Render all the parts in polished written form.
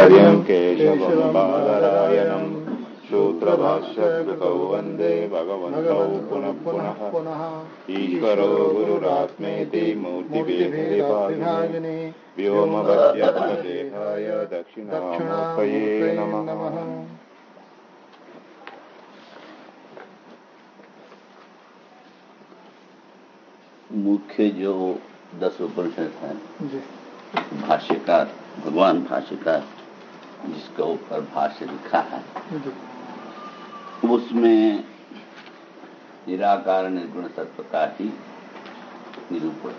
आचार्यं केशवं बादरायणं सूत्रभाष्यकृतौ वन्दे भगवन्तौ पुनः पुनः। ईश्वरो गुरुरात्मेति मूर्तिभेदविभागिने व्योमवद्व्यक्तदेहाय दक्षिणामूर्तये नमः। मुख्य जो 10 उपनिषद हैं, भाष्यकार भगवान भाष्यकार जिसके ऊपर भाष्य लिखा है, उसमें निराकार निर्गुण तत्व का ही निरूपण।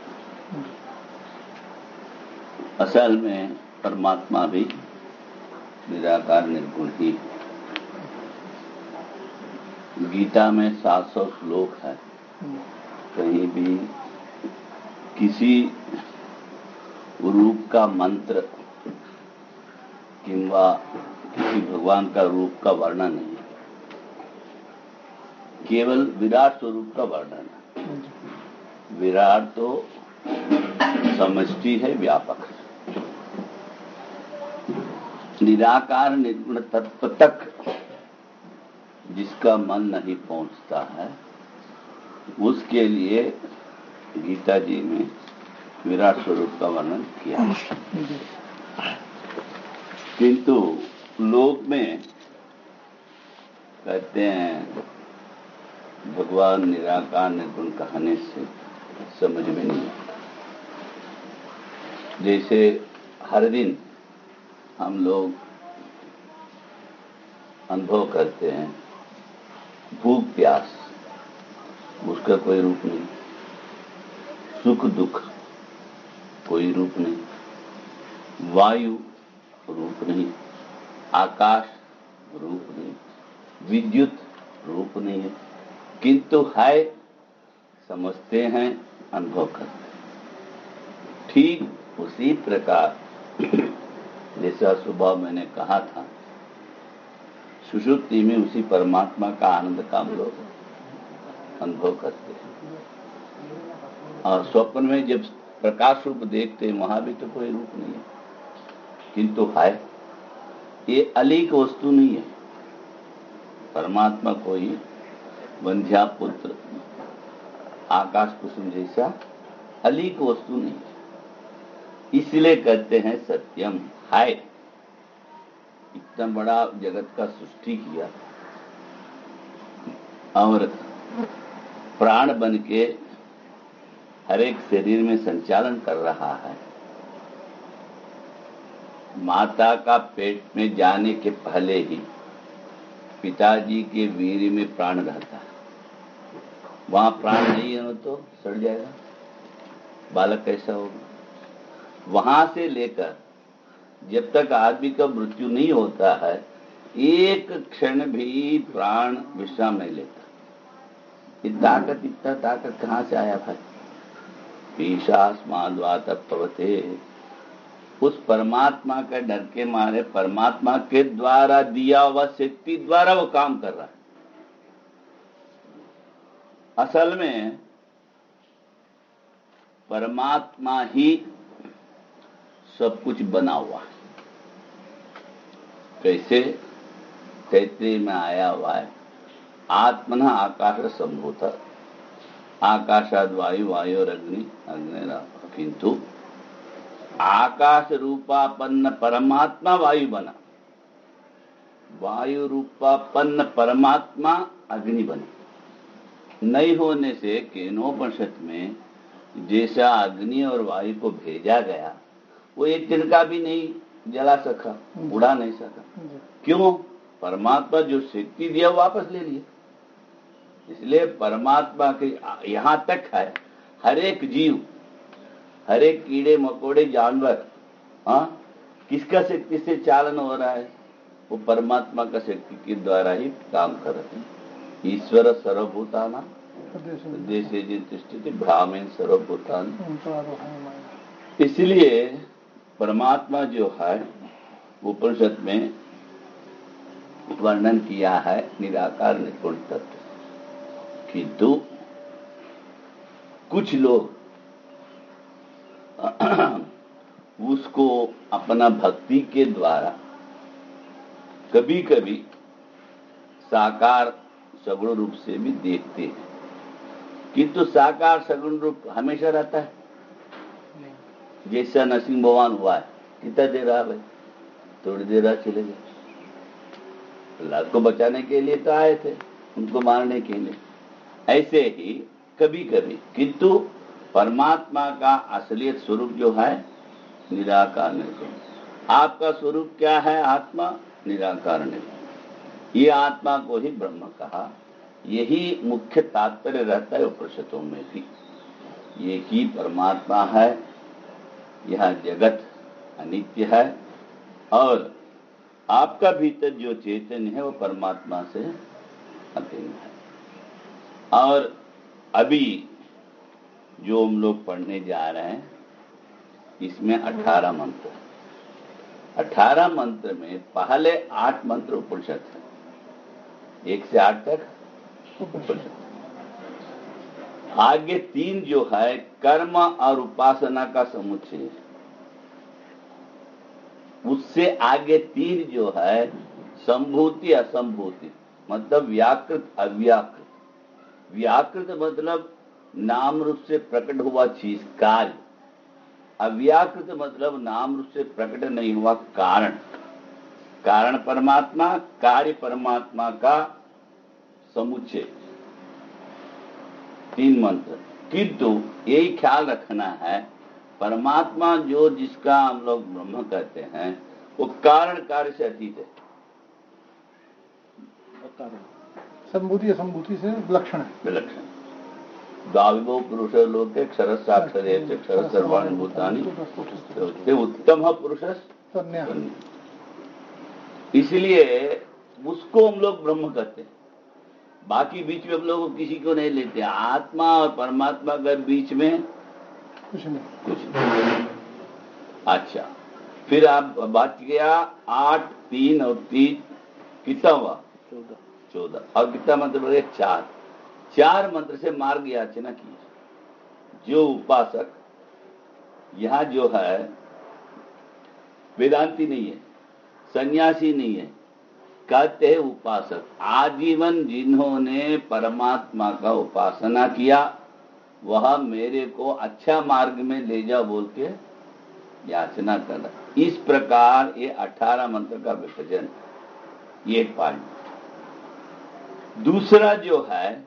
असल में परमात्मा भी निराकार निर्गुण ही। गीता में 700 श्लोक है। कहीं भी किसी रूप का मंत्र किंवा किसी भगवान का रूप का वर्णन नहीं है, केवल विराट स्वरूप का वर्णन है। विराट तो समष्टि है, व्यापक है। निराकार निर्गुण तत्व तक जिसका मन नहीं पहुंचता है, उसके लिए गीता जी में विराट स्वरूप का वर्णन किया। किंतु लोक में कहते हैं भगवान निराकार निर्गुण कहने से समझ में नहीं आता। जैसे हर दिन हम लोग अनुभव करते हैं भूख प्यास, उसका कोई रूप नहीं। सुख दुख कोई रूप नहीं। वायु रूप नहीं। आकाश रूप नहीं। विद्युत रूप नहीं है, किंतु है, समझते हैं, अनुभव करते हैं। ठीक उसी प्रकार जैसा सुबह मैंने कहा था, सुषुप्ति में उसी परमात्मा का आनंद का हम लोग अनुभव करते हैं। और स्वप्न में जब प्रकाश रूप देखते हैं, वहां भी तो कोई रूप नहीं है, किंतु है। ये अलीक वस्तु नहीं है। परमात्मा कोई वंध्या पुत्र आकाश कुसुम जैसा अलीक वस्तु नहीं है। इसलिए कहते हैं सत्यम है। इतना बड़ा जगत का सृष्टि किया और प्राण बन के हर एक शरीर में संचालन कर रहा है। माता का पेट में जाने के पहले ही पिताजी के वीर्य में प्राण रहता है। वहां प्राण नहीं है तो सड़ जाएगा, बालक कैसा होगा। वहां से लेकर जब तक आदमी का मृत्यु नहीं होता है, एक क्षण भी प्राण विश्राम नहीं लेता। इतना ताकत कहां से आया भाई? ईशास्माद्वात पवते। उस परमात्मा के डर के मारे, परमात्मा के द्वारा दिया हुआ शक्ति द्वारा वो काम कर रहा है। असल में परमात्मा ही सब कुछ बना हुआ है। कैसे? तैत्रीय में आया हुआ है, आत्मना आकाश संभूता, आकाशाद वायु वायोरग्नि अग्निराप। किंतु आकाश रूपापन्न परमात्मा वायु बना, वायु रूपापन्न परमात्मा अग्नि बना। नहीं होने से केनोपनिषद में जैसा अग्नि और वायु को भेजा गया, वो एक तिनका भी नहीं जला सका, उड़ा नहीं सका। क्यों? परमात्मा जो शक्ति दिया वापस ले लिया। इसलिए परमात्मा के यहां तक है, हर एक जीव, हर एक कीड़े मकोड़े जानवर, किसका शक्ति से चालन हो रहा है? वो परमात्मा का शक्ति के द्वारा ही काम कर रहे हैं। ईश्वर सर्वभूतानां हृदये तिष्ठति ब्राह्मण सर्वभूतानि। इसलिए परमात्मा जो है उपनिषद में वर्णन किया है निराकार निर्गुण तत्व। किंतु कुछ लोग उसको अपना भक्ति के द्वारा कभी कभी साकार सगुण रूप से भी देखते हैं, किंतु साकार सगुण रूप हमेशा रहता है। जैसा नरसिंह भगवान हुआ है, कितना देर रहा भाई, थोड़ी देर रहा चले गए। प्रहलाद को बचाने के लिए तो आए थे, उनको मारने के लिए। ऐसे ही कभी कभी, किंतु परमात्मा का असलियत स्वरूप जो है निराकार निर्गुण। आपका स्वरूप क्या है? आत्मा निराकार निर्गुण। ये आत्मा को ही ब्रह्म कहा। यही मुख्य तात्पर्य रहता है उपनिषदों में भी। ये ही परमात्मा है, यह जगत अनित्य है, और आपका भीतर जो चैतन्य है वो परमात्मा से अभिन्न है। और अभी जो हम लोग पढ़ने जा रहे हैं इसमें 18 मंत्र है। 18 मंत्र में पहले 8 मंत्र उपनिषद है, 1 से 8 तक उपनिषद। आगे 3 जो है कर्म और उपासना का समुच्चय है। उससे आगे 3 जो है संभूति असंभूति, मतलब व्याकृत अव्याकृत। व्याकृत मतलब नाम रूप से प्रकट हुआ चीज, कार्य। अव्याकृत मतलब नाम रूप से प्रकट नहीं हुआ कारण। कारण परमात्मा, कार्य परमात्मा का समुच्चय। 3 मंत्र। किंतु यही ख्याल रखना है, परमात्मा जो जिसका हम लोग ब्रह्म कहते हैं वो कारण कार्य से अतीत है। संभूति असंभूति से विलक्षण है। विलक्षण। गाविभो पुरुष लोके क्षर साक्षर क्षर सर्वाणि भूतानि ते उत्तम पुरुष। इसलिए उसको हम लोग ब्रह्म कहते हैं। बाकी बीच में हम लोग किसी को नहीं लेते। आत्मा और परमात्मा के बीच में कुछ नहीं। अच्छा, फिर आप बात गया 8, 3 और 3 कितना हुआ? 14। और कितना मंत्र बोले? 4। 4 मंत्र से मार्ग याचना की। जो उपासक यहाँ जो है वेदांती नहीं है, सन्यासी नहीं है, कहते हैं उपासक। आजीवन जिन्होंने परमात्मा का उपासना किया वह मेरे को अच्छा मार्ग में ले जाओ बोल के याचना कर। इस प्रकार ये 18 मंत्र का विभाजन, ये पॉइंट। दूसरा जो है,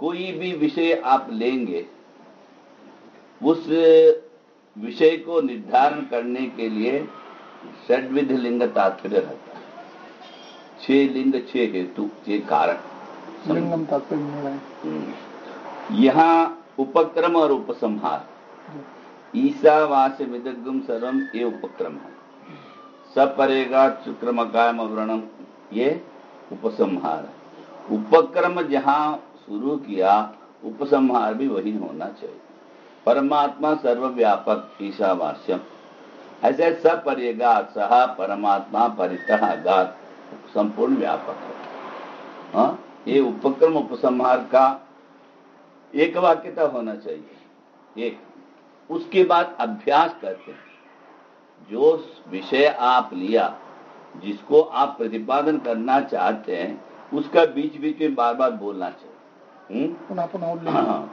कोई भी विषय आप लेंगे, उस विषय को निर्धारण करने के लिए षड्विध लिंग तात्पर्य रहता है। 6 लिंग, 6 हेतु, 6 कारण। लिंगम तात्पर्य यहाँ उपक्रम और उपसंहार। ईशावास्य विदग्धम सर्वम ये उपक्रम है। सपरेगा चुक्रमकायम अवरणम ये उपसंहार है। उपक्रम जहाँ शुरू किया, उपसंहार भी वही होना चाहिए। परमात्मा सर्वव्यापक ईशावास्यम, ऐसे सपरेगात सह परमात्मा परितः गात संपूर्ण व्यापक है। हाँ, ये उपक्रम उपसंहार का एक वाक्यता होना चाहिए। एक, उसके बाद अभ्यास करते हैं। जो विषय आप लिया, जिसको आप प्रतिपादन करना चाहते हैं, उसका बीच बीच में बार बार बोलना चाहिए।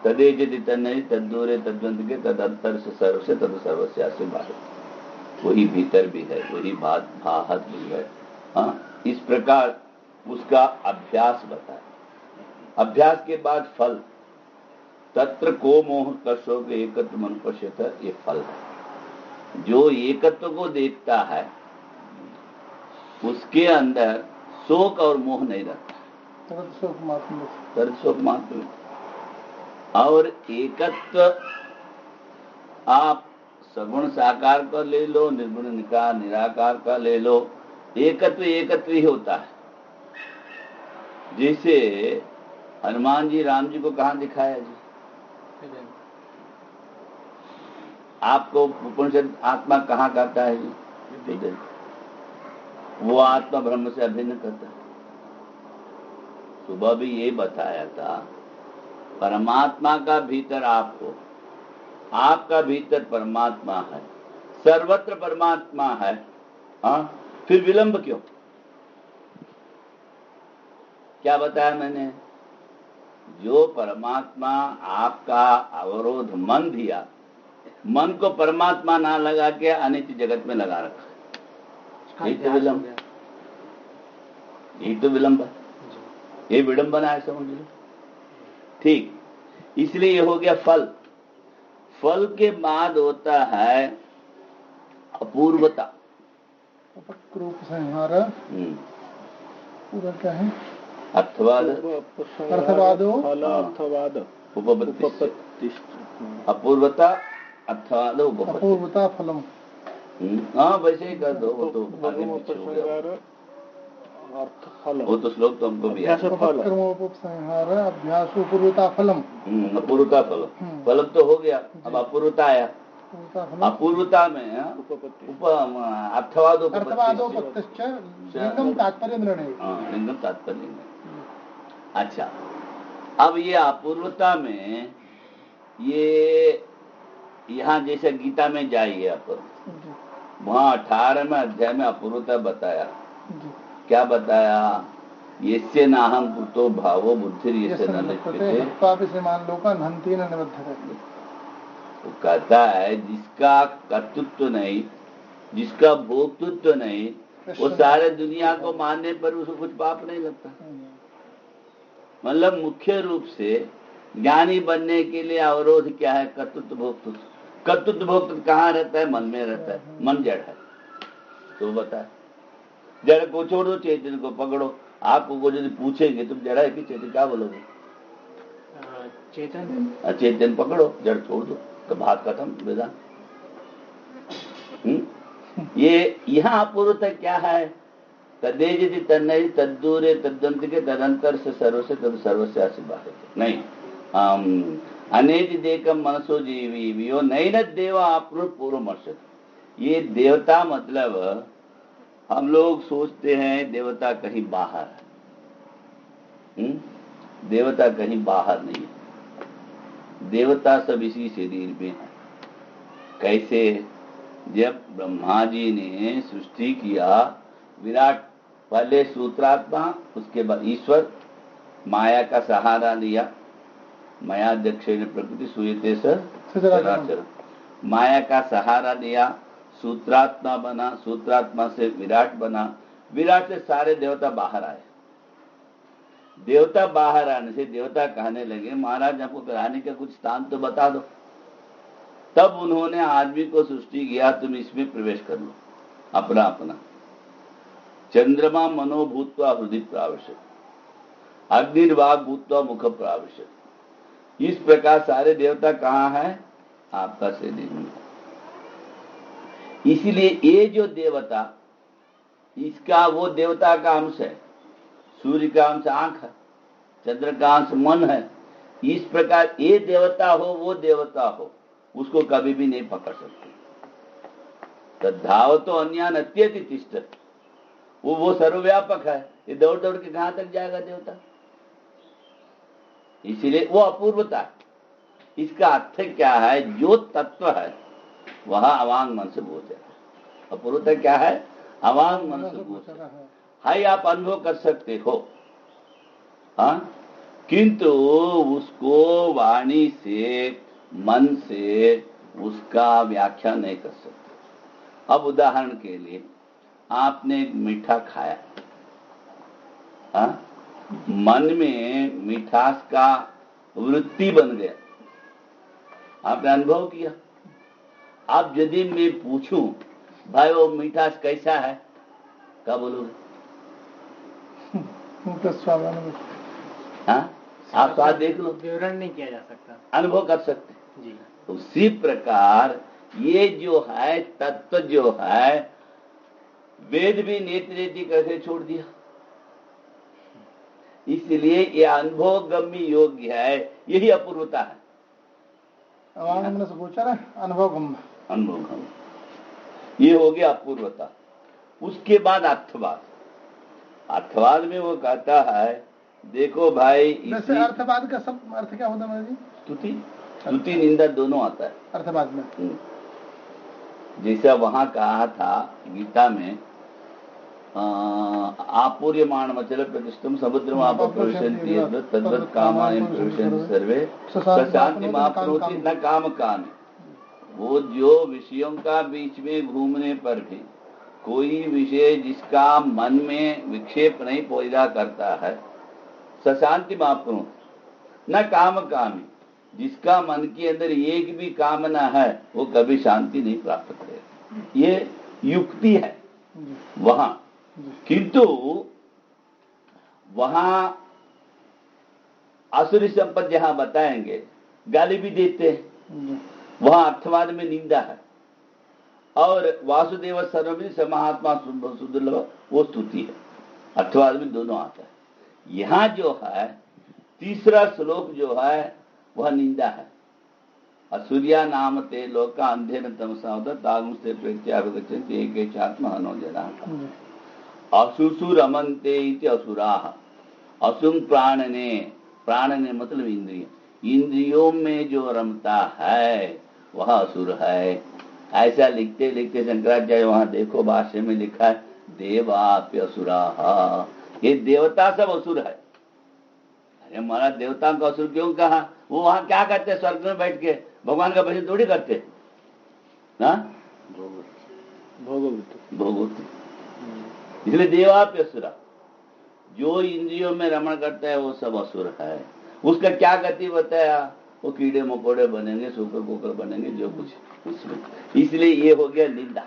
तदे यदि तन्नहि तद्दूरे तद्वंत के तदंतर से सर्व से तद सर्वस्या से बाहर। वही भीतर भी है, वही बाहर भी है। हाँ, इस प्रकार उसका अभ्यास बताए। अभ्यास के बाद फल। तत्र को मोह कशोक एकत्व मन पश्यत, ये फल है। जो एकत्व को देखता है उसके अंदर शोक और मोह नहीं रहता। शोक मात्र। और एकत्व आप सगुण साकार का ले लो, निर्गुण निराकार का ले लो, एकत्व एकत्व ही होता है। जैसे हनुमान जी राम जी को कहाँ दिखाया जी? आपको उपनिषद आत्मा कहाँ कहता है जी? वो आत्मा ब्रह्म से अभिन्न करता है। सुबह भी ये बताया था, परमात्मा का भीतर आप हो, आपका भीतर परमात्मा है, सर्वत्र परमात्मा है। हाँ, फिर विलंब क्यों? क्या बताया मैंने? जो परमात्मा आपका अवरोध मन दिया, मन को परमात्मा ना लगा के अनित्य जगत में लगा रखा, यही तो विलंब, यही तो विलंब है, ये विडंबना है, समझ लो। ठीक, इसलिए ये हो गया फल। फल के बाद होता है अपूर्वता। रूप संहार, पूरा क्या है? अर्थवाद, अर्थवादो, अर्थवाद, उपपत्ति, अपूर्वता, अर्थवाद, उपपत्ति, अपूर्वता फलम। हाँ, वैसे ही कर दो, वो तो आगे पीछे हो गया, वो तो श्लोक तो हमको भी है। संहार अभ्यास पूर्वता फलम, अपूर्वता फलम, फलम तो हो गया, अब अपूर्वता आया। अपूर्वता में अर्थवादोपत्तिश्च लिंगम तात्पर्य निर्णय। लिंगम तात्पर्य निर्णय। अच्छा, अब ये अपूर्वता में ये यहाँ जैसे गीता में जाइए आप, वहाँ 18वें अध्याय में अपूर्वता बताया। क्या बताया? यस्य नाहं कुतो भावो बुद्धिर यस्य न लिप्यते, वो कहता है जिसका कर्तृत्व नहीं, जिसका भोक्तृत्व नहीं, वो सारे दुनिया को मानने पर उसको कुछ पाप नहीं लगता। मतलब मुख्य रूप से ज्ञानी बनने के लिए अवरोध क्या है? कर्तृत्व भोक्तृत्व। कर्तृत्व भोक्तृत्व कहाँ रहता है? मन में रहता है। मन जड़ है, तो बताए जड़ को छोड़ दो, चेतन को पकड़ो। आपको वो यदि पूछेंगे तुम जड़ है कि चेतन, क्या बोलोगे? चेतन। चेतन पकड़ो, जड़ छोड़ दो, तो बात खत्म, वेदांत। ये यहाँ अपूर्वता क्या है? तदेजति तन्नहि तद्दूरे तद्दंत के तदंतर से सर्व से तद सर्व से आशीर्वाद नहीं। अनेज देकम मनसो जीवी वियो नहीं न देवा आपरूप पूर्व मर्षद। ये देवता मतलब हम लोग सोचते हैं देवता कहीं बाहर है। देवता कहीं बाहर नहीं है, देवता सब इसी शरीर में है। कैसे? जब ब्रह्मा जी ने सृष्टि किया, विराट पहले सूत्रात्मा, उसके बाद ईश्वर, माया का सहारा लिया। माया दक्षिण प्रकृति सूयते चराचर, माया का सहारा लिया, सूत्रात्मा बना, सूत्रात्मा से विराट बना, विराट से सारे देवता बाहर आए। देवता बाहर आने से देवता कहने लगे महाराज हमको कराने का कुछ स्थान तो बता दो। तब उन्होंने आदमी को सृष्टि किया, तुम इसमें प्रवेश कर लो अपना अपना। चंद्रमा मनो भूत्वा हृदय प्राविशत, अग्निर्वाग भूत्वा मुख प्राविशत। इस प्रकार सारे देवता कहाँ है? आपका शरीर में। इसलिए ये जो देवता, इसका वो देवता का अंश है। सूर्य का अंश आंख है, चंद्र का अंश मन है। इस प्रकार ये देवता हो, वो देवता हो, उसको कभी भी नहीं पकड़ सकते। तद्धाव तो अन्यान अत्यति तिष्ठत, वो सर्वव्यापक है। ये दौड़ दौड़ के कहां तक जाएगा देवता? इसीलिए वो अपूर्वता है। इसका अर्थ क्या है? जो तत्व है वह अवांग मन से गोचर है। अपूर्वता क्या है? अवांग मन से गोचर है। आप अनुभव कर सकते हो, हाँ, किंतु उसको वाणी से, मन से उसका व्याख्या नहीं कर सकते। अब उदाहरण के लिए आपने एक मीठा खाया, हाँ, मन में मिठास का वृत्ति बन गया, आपने अनुभव किया। अब यदि मैं पूछूं भाई वो मिठास कैसा है, क्या बोलोगे? हाँ, आप स्वाद देख लो, विवरण नहीं किया जा सकता, अनुभव कर सकते जी। उसी प्रकार ये जो है तत्व जो है, वेद भी नेति करके छोड़ दिया। इसलिए ये अनुभव गम्य योग्य है, यही अपूर्वता है। अवांग से गोचर है, अनुभव गम्य, अनुभव गम्य, ये हो गया अपूर्वता। उसके बाद अर्थवाद। अर्थवाद में वो कहता है देखो भाई, वैसे अर्थवाद का सब अर्थ क्या होता है? स्तुति, स्तुति निंदा दोनों आता है अर्थवाद में। जैसा वहां कहा था गीता में, आपूर्यमाणमचल प्रतिष्ठम समुद्रमाप प्रविशन्ति यद्वत् तद्वत् कामायं प्रविशन्ति सर्वे सशान्तिमाप्नोति न काम कामी। वो जो विषयों का बीच में घूमने पर भी कोई विषय जिसका मन में विक्षेप नहीं पैदा करता है, सशान्तिमाप्नोति न काम कामी, जिसका मन के अंदर एक भी कामना है वो कभी शांति नहीं प्राप्त करेगा। ये युक्ति है वहां, किंतु वहां आसुरी संपद जहां बताएंगे गाली भी देते हैं, वहां अर्थवाद में निंदा है, और वासुदेव सर्वमिति समात्मा सुदुर्लभ वो स्तुति है, अर्थवाद में दोनों आता है। यहां जो है तीसरा श्लोक जो है वह निंदा है। असुरिया नाम ते लोका अंधेन तमसा तागुं से प्रेत्याभिगच्छन्ति एके चात्मा हनो जनाः असुसु रमन्ते इति असुराः। असुम प्राणने, प्राणने मतलब इंद्रिय, इंद्रियों में जो रमता है वह असुर है। ऐसा लिखते लिखते शंकराचार्य वहां देखो भाष्य में लिखा है देवाप्य असुराः, ये देवता सब असुर है। अरे हमारा देवता को असुर क्यों कहा? वो वहां क्या करते, स्वर्ग में बैठ के भगवान का भजन थोड़ी करते ना, भोगवती। इसलिए देवाप्य असुरा, जो इंद्रियों में रमण करता है वो सब असुर है। उसका क्या गति बताया? वो कीड़े मकोड़े बनेंगे, सूकर कुकर बनेंगे, जो कुछ उसमें। इसलिए ये हो गया निंदा।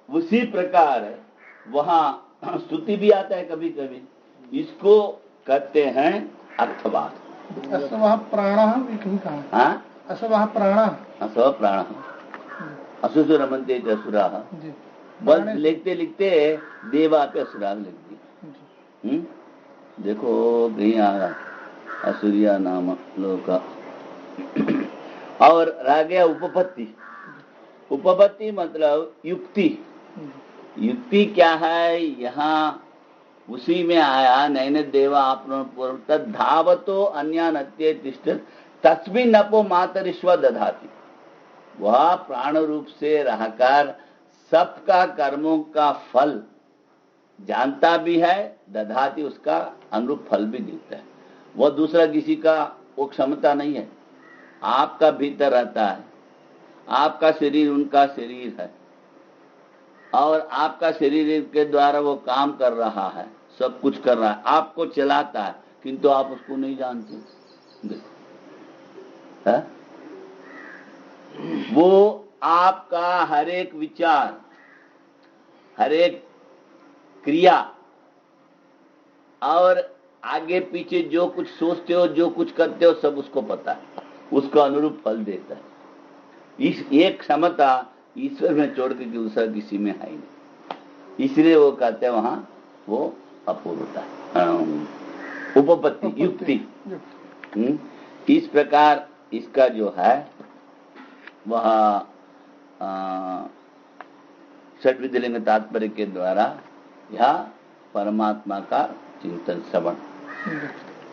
उसी प्रकार वहां स्तुति भी आता है कभी कभी, इसको कहते हैं अर्थवाद। असवः प्राणः कहीं कहा, असवः प्राणः, असवः प्राणः असुसु रमन्ते च असुराः। बस लिखते लिखते देवा पे असुरा लिख दिया। देखो कहीं आया असुरिया नाम लोका। और रह गया उपपत्ति। उपपत्ति मतलब युक्ति। युक्ति क्या है? यहाँ उसी में आया नैन देवा आपनो धावतो अन्यान्ये तिष्ठत् तस्मिन् अपो मातरिश्व दधाति। वह प्राण रूप से रहकर सबका कर्मों का फल जानता भी है, दधाती उसका अनुरूप फल भी देता है। वह दूसरा किसी का वो क्षमता नहीं है। आपका भीतर रहता है, आपका शरीर उनका शरीर है, और आपका शरीर के द्वारा वो काम कर रहा है, सब कुछ कर रहा है, आपको चलाता है, किंतु आप उसको नहीं जानते। है? वो आपका हर एक विचार, हर एक क्रिया और आगे पीछे जो कुछ सोचते हो, जो कुछ करते हो, सब उसको पता है, उसको अनुरूप फल देता है। इस एक क्षमता ईश्वर में छोड़ के दूसरा किसी में है नहीं। इसलिए वो कहते हैं वहां वो अपूर्वता है, उपपत्ति, युक्ति। इस प्रकार इसका जो है वह षड्विधलिंग तात्पर्य के द्वारा यह परमात्मा का चिंतन श्रवण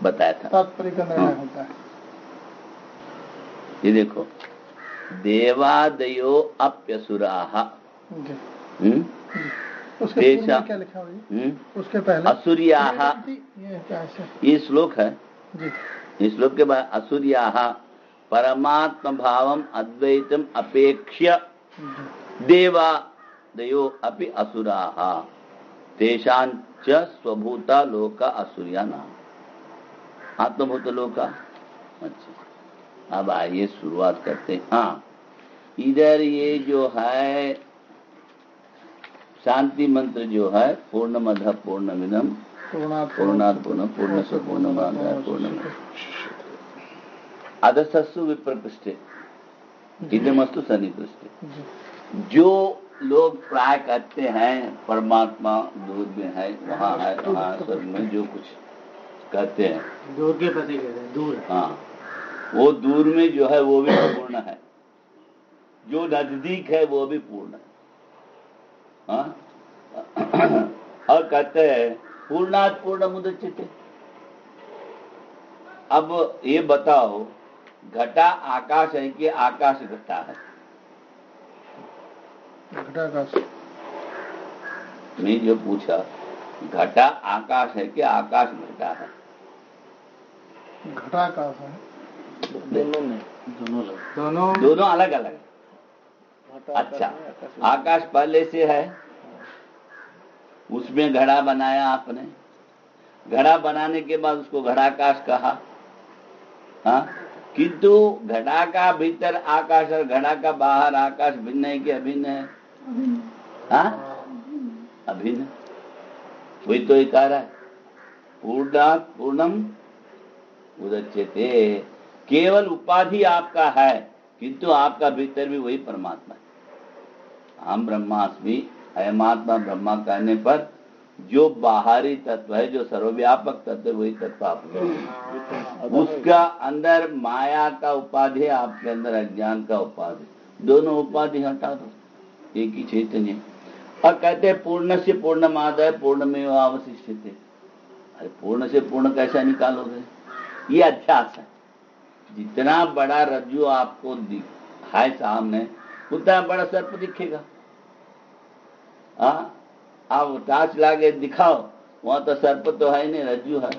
बताया था। तात्पर्य का निर्णय होता है। ये देखो देवादयो अप्यसुराः, उसके क्या लिखा हुआ? उसके पहले असुरियाः, ये श्लोक है। इस श्लोक के बाद असुरियाः परमात्म भावम अद्वैतम अपेक्ष्य देवादयो अपि असुराः तेषांच स्वभूता लोका असुरिया नाम। आत्मभूत लोका। अच्छा, अब आइए शुरुआत करते हैं। हाँ, इधर ये जो है शांति मंत्र जो है पूर्णमदः पूर्णमिदं पूर्णात् पूर्णस्य पूर्णमादाय पूर्णमेवावशिष्यते अधस्तु विप्रकृष्टे इदमस्तु सन्निकृष्टे। जो लोग प्राय कहते हैं परमात्मा दूर में है, वहाँ है, वहाँ सब में जो कुछ कहते हैं, दूर के पति कहते हैं, दूर। हाँ, वो दूर में जो है वो भी पूर्ण है, जो नजदीक है वो भी पूर्ण है। हाँ? और कहते हैं पूर्णात् पूर्णमुदच्यते। अब ये बताओ, घटा आकाश है कि आकाश घटा है? घटाकाश। मैं जो पूछा, घटा आकाश है कि आकाश घटा है? घटाकाश है, दोनों अलग अलग है। अच्छा, आकाश पहले से है, उसमें घड़ा बनाया आपने, घड़ा बनाने के बाद उसको घड़ाकाश कहा। हाँ, किंतु घड़ा का भीतर आकाश और घड़ा का बाहर आकाश भिन्न है कि अभिन्न है? हाँ, अभिन्न। वही तो एक आ रहा है, पूर्णात् पूर्णम उदच्यते। केवल उपाधि आपका है, किंतु आपका भीतर भी वही परमात्मा है। हम ब्रह्मास्मि अयमात्मा ब्रह्मा कहने पर जो बाहरी तत्व है, जो सर्वव्यापक तत्व है, वही तत्व आप में। उसका अंदर माया का उपाधि, आपके अंदर अज्ञान का उपाधि, दोनों उपाधि हटा दो, एक ही चैतन्य। और कहते हैं पूर्ण से पूर्णमादाय पूर्णमेव अवशिष्यते। अरे पूर्ण से पूर्ण कैसा निकालोगे? ये अध्यास है। जितना बड़ा रज्जु आपको है सामने, उतना बड़ा सर्प दिखेगा। आप टार्च लाके दिखाओ, वहां तो सर्प तो है नहीं, रज्जु है।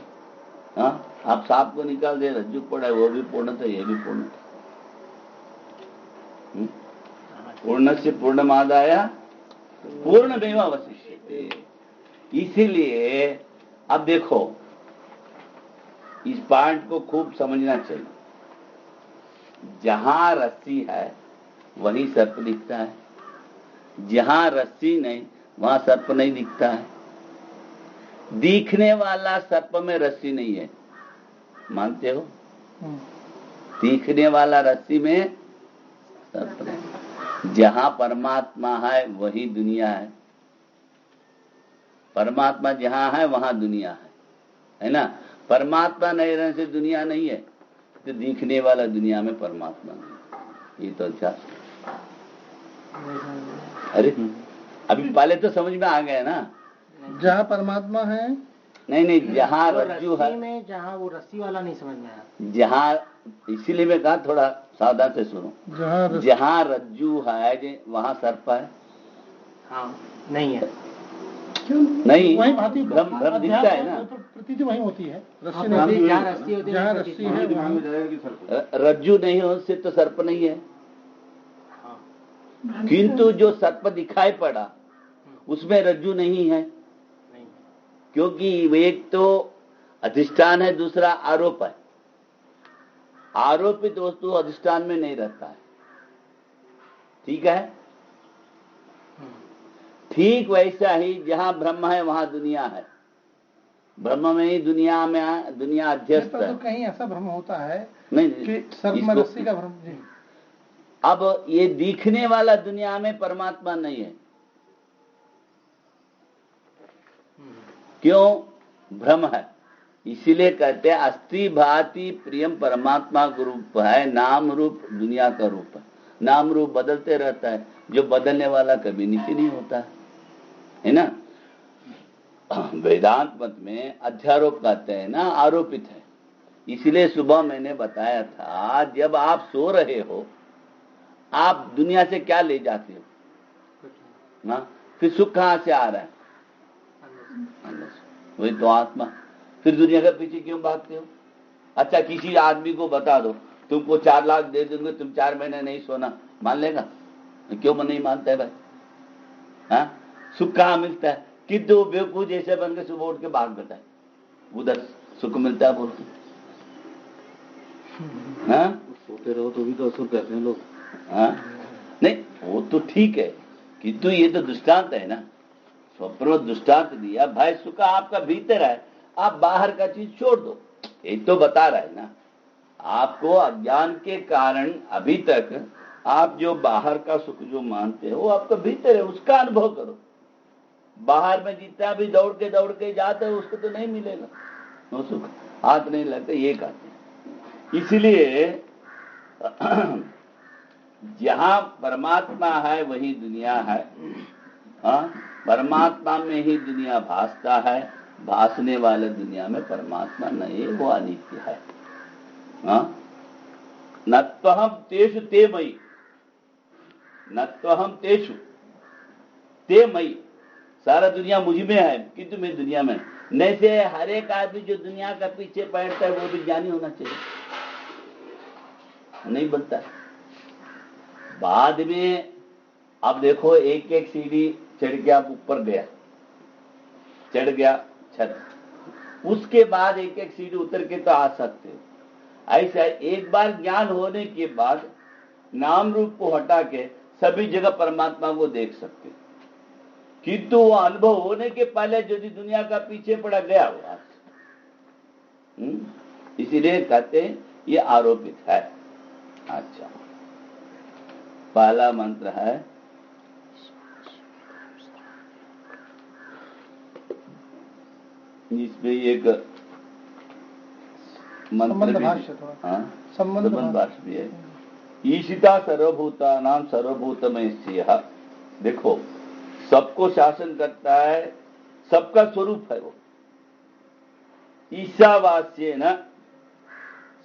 आप सांप को निकाल दे, रज्जु पड़ा है, वो भी पूर्ण था, ये भी पूर्ण था। पूर्ण से पूर्णमादाय पूर्णमेव अवशिष्यते। इसीलिए अब देखो, इस पॉइंट को खूब समझना चाहिए। जहां रस्सी है वहीं सर्प दिखता है, जहां रस्सी नहीं वहां सर्प नहीं दिखता है। दिखने वाला सर्प में रस्सी नहीं है, मानते हो? दिखने वाला रस्सी में सर्प नहीं। जहां परमात्मा है वही दुनिया है, परमात्मा जहां है वहां दुनिया है ना? परमात्मा नहीं रहने से दुनिया नहीं है, तो दिखने वाला दुनिया में परमात्मा नहीं। ये तो अच्छा, अरे अभी पहले तो समझ में आ गया ना। जहाँ परमात्मा है, नहीं, जहाँ रज्जु है में, जहाँ वो रस्सी वाला नहीं समझ में आया। जहाँ, इसीलिए मैं कहा थोड़ा सावधान से सुनो। जहाँ रज्जु है वहाँ सर्प है? हाँ, नहीं है। नहीं, वही भांति भ्रम दिखता है ना, प्रतीति वही होती है। जहाँ रस्सी है रज्जु नहीं हो उससे तो सर्प नहीं है। किंतु जो सर्प दिखाई पड़ा उसमें रज्जु नहीं है, क्योंकि एक तो अधिष्ठान है, दूसरा आरोप है। आरोपित वस्तु अधिष्ठान में नहीं रहता है, ठीक है? ठीक वैसा ही जहां ब्रह्म है वहां दुनिया है, ब्रह्म में ही दुनिया अध्यस्त है। तो कहीं ऐसा भ्रम होता है नहीं कि सर्प में रस्सी का भ्रम जी। अब ये दिखने वाला दुनिया में परमात्मा नहीं है, क्यों? भ्रम है। इसीलिए कहते हैं अस्ति भाति प्रियम परमात्मा का रूप है, नाम रूप दुनिया का रूप है। नाम रूप बदलते रहता है, जो बदलने वाला कभी नीचे नहीं होता है ना? वेदांत मत में अध्यारोप कहते हैं ना, आरोपित है। इसलिए सुबह मैंने बताया था, जब आप सो रहे हो आप दुनिया से क्या ले जाते हो ना? फिर सुख कहां से आ रहा है? वही तो आत्मा। फिर दुनिया के पीछे क्यों भागते हो? अच्छा, किसी आदमी को बता दो तुमको 4 लाख दे दूंगे, तुम 4 महीने नहीं सोना, मान लेगा? क्यों नहीं मानता है भाई? हाँ, सुख कहाँ मिलता है? किंतु बेवकूफ जैसे बन के सुबह उठ के भाग बैठा है, उधर सुख मिलता है बोलते। हाँ, सोते रहो तो भी तो सुख कहते हैं लोग। हाँ, नहीं वो तो ठीक है, किंतु ये तो दृष्टांत है ना, स्वप्न दृष्टांत दिया। भाई सुख आपका भीतर है, आप बाहर का चीज छोड़ दो, एक तो बता रहा है ना। आपको अज्ञान के कारण अभी तक आप जो बाहर का सुख जो मानते हो वो आपका भीतर है, उसका अनुभव करो। बाहर में जितना भी दौड़ के जाते हो उसको तो नहीं मिलेगा वो सुख, हाथ नहीं लगते, ये कहते हैं। इसलिए जहां परमात्मा है वही दुनिया है। परमात्मा में ही दुनिया भासता है, भासने वाले दुनिया में परमात्मा नहीं, वो अनित्य है। न त्वहम तेषु ते मयि, न त्वहम तेषु ते मयि, सारा दुनिया मुझ में है किंतु मैं दुनिया में नहीं। से हर एक आदमी जो दुनिया का पीछे बैठता है वो भी ज्ञानी होना चाहिए, नहीं बनता है। बाद में अब देखो एक एक सीढ़ी चढ़ के आप ऊपर गया, चढ़ गया छत, उसके बाद एक एक सीढ़ी उतर के तो आ सकते हो। ऐसा एक बार ज्ञान होने के बाद नाम रूप को हटा के सभी जगह परमात्मा को देख सकते, किंतु वो अनुभव होने के पहले यदि दुनिया का पीछे पड़ा गया हुआ, इसीलिए कहते हैं ये आरोपित है। अच्छा, पहला मंत्र है इसमें एक मंत्र भी, संबंध भाष्य भी है। ईशिता सर्वभूता नाम सर्वभूतमय स्थियः। देखो सबको शासन करता है, सबका स्वरूप है वो। ईशावास्येन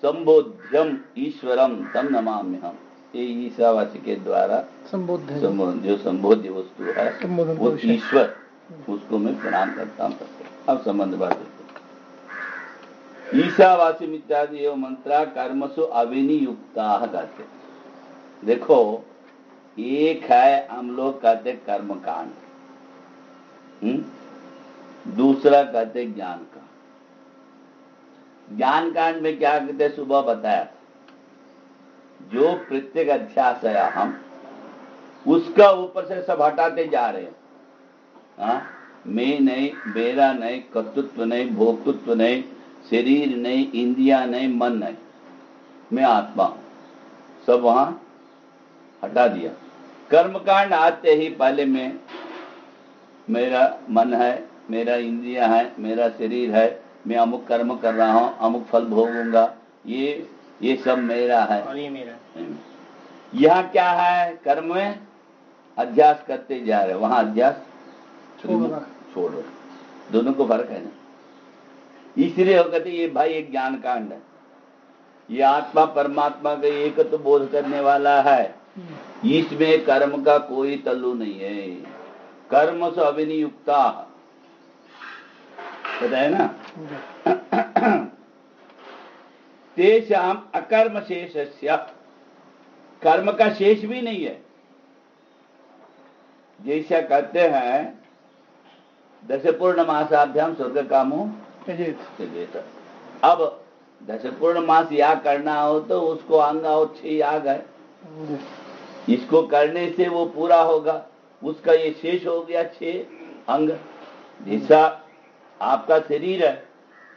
संबोध्यम ईश्वरम तम नमाम्यहम्। ये ईशावास्य के द्वारा जो संबोध्य वस्तु है वो ईश्वर, उसको मैं प्रणाम करता हूँ। अब संबंध बात ईशावास्यम इत्यादि एवं मंत्रा कर्मसु अविनियुक्ता कहते। देखो एक है हम लोग कहते कर्म कांड, दूसरा कहते ज्ञान कांड। ज्ञान कांड में क्या कहते, सुबह बताया जो प्रत्येक अध्यास है हम उसका ऊपर से सब हटाते जा रहे हैं। मैं नहीं, मेरा नहीं, कर्तृत्व नहीं, भोक्तृत्व नहीं, शरीर नहीं, इंद्रिया नहीं, मन नहीं, मैं आत्मा हूं, सब वहां हटा दिया। कर्मकांड आते ही पहले में मेरा मन है, मेरा इंद्रिया है, मेरा शरीर है, मैं अमुक कर्म कर रहा हूं, अमुक फल भोगूंगा, ये सब मेरा है और ये मेरा। यहाँ क्या है, कर्म में अध्यास करते जा रहे, वहां अध्यास छोड़ो, दोनों को फर्क है ना। इसलिए हो कहते ये भाई एक ज्ञान कांड है, ये आत्मा परमात्मा का एक तो बोध करने वाला है, इसमें कर्म का कोई तल्लू नहीं है। कर्म से अविनियुक्ता पता है ना। तेषाम अकर्म शेषस्य, कर्म का शेष भी नहीं है। जैसा कहते हैं दश पूर्णमासाभ्याम स्वर्ग कामो त्यजेत। अब दश पूर्णमास या करना हो तो उसको अंग और 6 याग है, इसको करने से वो पूरा होगा, उसका ये शेष हो गया 6 अंग। जैसा आपका शरीर है,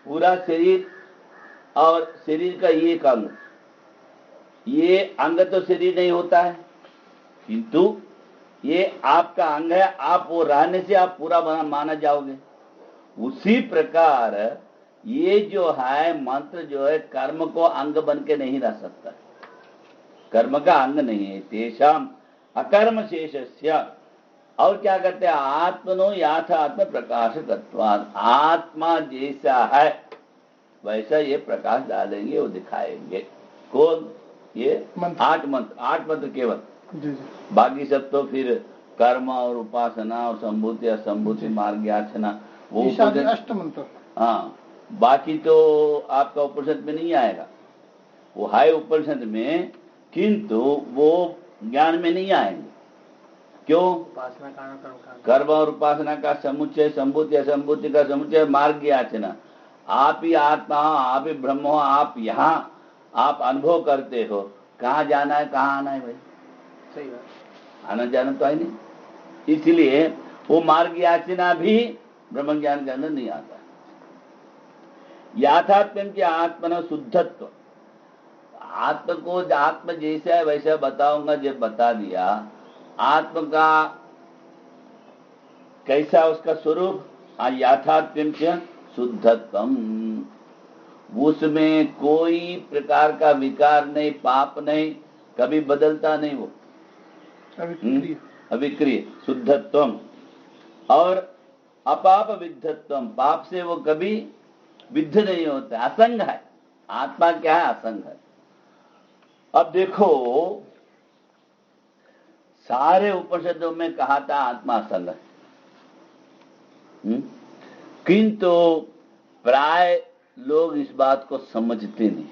पूरा शरीर और शरीर का एक अंग, ये अंग तो शरीर नहीं होता है, किंतु ये आपका अंग है, आप वो रहने से आप पूरा माना जाओगे। उसी प्रकार ये जो है मंत्र जो है कर्म को अंग बन के नहीं रह सकता, कर्म का अंग नहीं है। तेषाम अकर्म शेषस्य, और क्या कहते हैं, आत्मनो याथात्म प्रकाशकत्वात्, आत्मा जैसा है वैसा ये प्रकाश डालेंगे, वो दिखाएंगे। कौन, ये 8 मंत्र केवल, बाकी सब तो फिर कर्म और उपासना और संभूति असंभूति मार्ग याचना वो अष्टमंत्र। हाँ, बाकी तो आपका उपनिषद में नहीं आएगा, वो है उपनिषद में, किंतु वो ज्ञान में नहीं आएंगे। क्यों? कर्म और उपासना का समुच्चय, संभूति असंभूति का समुच्चय, मार्ग याचना। आप ही आत्मा हो, आप ही ब्रह्म हो, आप यहाँ आप अनुभव करते हो, कहाँ जाना है, कहाँ आना है भाई? सही बात, आना जाना तो है नहीं। इसलिए वो मार्ग याचना भी ब्रह्म ज्ञान के अंदर नहीं आता। याथात्म्यम की आत्मना शुद्धत्व, आत्म को आत्म जैसा है वैसा बताऊंगा, जब बता दिया आत्म का कैसा उसका स्वरूप, याथात्म्यम के शुद्धत्वम, उसमें कोई प्रकार का विकार नहीं, पाप नहीं, कभी बदलता नहीं, वो अविक्रिय शुद्धत्वम, और अपाप विद्धत्वम, पाप से वो कभी विद्ध नहीं होता, असंग है। आत्मा क्या है? असंग है। अब देखो सारे उपनिषदों में कहा था आत्मा असंग है, किंतु प्राय लोग इस बात को समझते नहीं।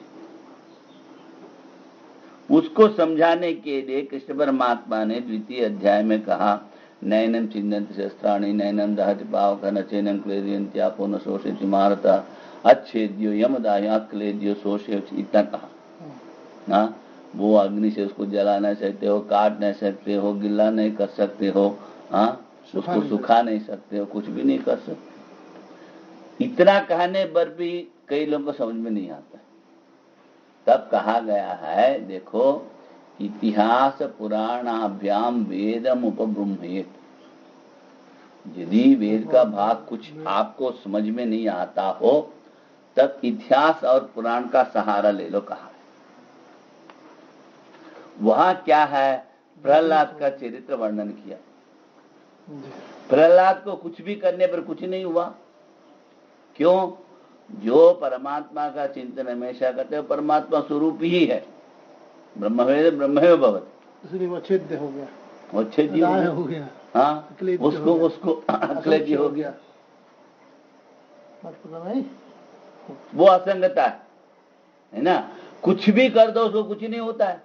उसको समझाने के लिए कृष्ण परमात्मा ने द्वितीय अध्याय में कहा, नैनम चिन्हन्ति शस्त्राणि नैनम दहति पावकः न चैनम क्लेदयन्ति आपो न शोषयति महारथः अच्छेद्यो यमदाया क्लेद्यो शोषयति, इतना कहा ना। वो अग्नि से उसको जला नहीं सकते हो, काट नहीं सकते हो, गिला नहीं कर सकते हो, उसको सुखा नहीं सकते हो, कुछ भी नहीं कर सकते। इतना कहने पर भी कई लोगों को समझ में नहीं आता। तब कहा गया है, देखो इतिहास पुराणाभ्याम वेदम उपब्रह्मेत। यदि वेद का भाग कुछ आपको समझ में नहीं आता हो तब इतिहास और पुराण का सहारा ले लो। कहा वहां क्या है, प्रहलाद का चरित्र वर्णन किया। प्रहलाद को कुछ भी करने पर कुछ नहीं हुआ। क्यों? जो परमात्मा का चिंतन हमेशा करते हो, परमात्मा स्वरूप ही है। ब्रह्मवेद ब्रह्मैव भवति, इसलिए वो छेद्य हो गया, वो छेद्य हो गया। हाँ, उसको अक्लेद्य हो गया। वो असंगता है ना। कुछ भी कर दो उसको कुछ नहीं होता है।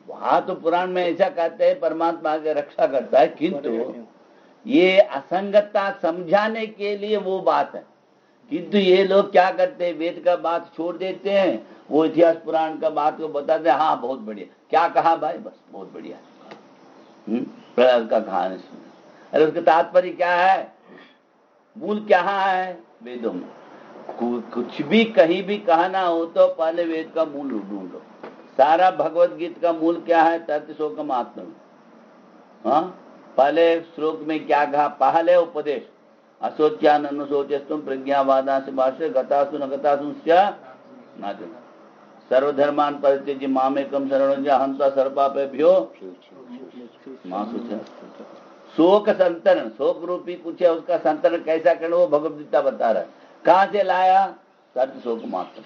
वहां तो पुराण में ऐसा कहते हैं परमात्मा की रक्षा करता है, किंतु ये असंगतता समझाने के लिए वो बात है। किंतु ये लोग क्या करते हैं, वेद का बात छोड़ देते हैं, वो इतिहास पुराण का बात को बताते हैं। हाँ बहुत बढ़िया, क्या कहा भाई, बस बहुत बढ़िया। प्रहलाद का कहानी सुना, अरे उसका तात्पर्य क्या है, मूल क्या है वेदों में। कुछ भी कहीं भी कहना हो तो पहले वेद का मूल ढूंढो। सारा भगवत गीता का मूल क्या है, तत् शोकम आत्म। हाँ, पहले श्लोक में क्या कहा, पहले उपदेश असोच्यान अनुशोचस्तुम प्रज्ञावादा से भाष्य गतासु न गतासु नाजुन सर्वधर्मान परित्यज्य मामेकम शरणं हंसा सर्वपापेभ्यो मां शुचः। शोक संतरण, शोक रूपी पूछे उसका संतरण कैसा करना, वो भगवद गीता बता रहा है। कहां से लाया, तत् शोक मात्र,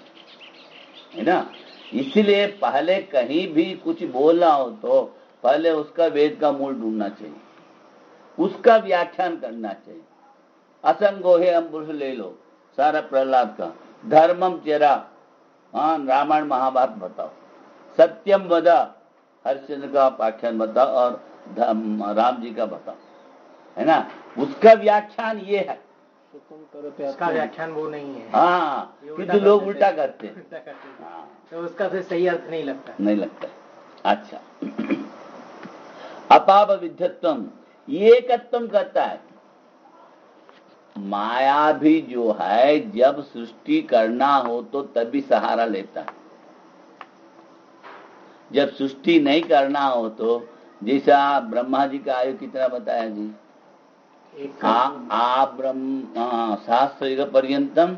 है ना। इसलिए पहले कहीं भी कुछ बोलना हो तो पहले उसका वेद का मूल ढूंढना चाहिए, उसका व्याख्यान करना चाहिए। असंगो है हम पुरुष ले लो, सारा प्रहलाद का धर्मम चेरा, हाँ रामायण महाभारत बताओ, सत्यम वदा हरिश्चंद्र का आख्यान बताओ और राम जी का बताओ, है ना। उसका व्याख्यान ये है, उसका व्याख्यान वो नहीं है। हाँ, किंतु लोग उल्टा करते हैं। हाँ, तो उसका फिर सही अर्थ नहीं लगता, नहीं लगता। अच्छा, अपाप विद्धत्वम, एकत्वम कहता है। माया भी जो है जब सृष्टि करना हो तो तभी सहारा लेता है। जब सृष्टि नहीं करना हो तो, जैसा ब्रह्मा जी का आयु कितना बताया जी, सहस्रयुग पर्यंतम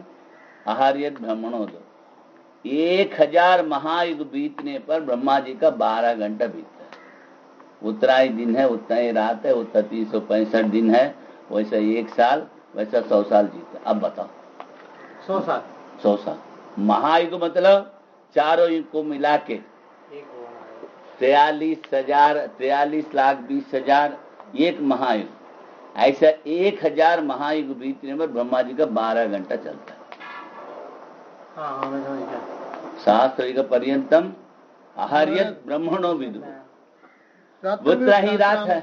आहार्यत ब्रह्मणोदय। 1000 महायुग बीतने पर ब्रह्मा जी का 12 घंटा बीतता है। उतना ही दिन है, उतना ही रात है, उतना 365 दिन है। वैसा 1 साल, वैसा 100 साल जीता। अब बताओ 100 साल महायुग मतलब चारों युग को मिला के 43,20,000 एक महायुग। ऐसा 1000 महायुग बीतने पर ब्रह्मा जी का 12 घंटा चलता है। सहस्रयुग पर्यंतम आहार्यत ब्रह्मणो विदु, उतना ही रात है।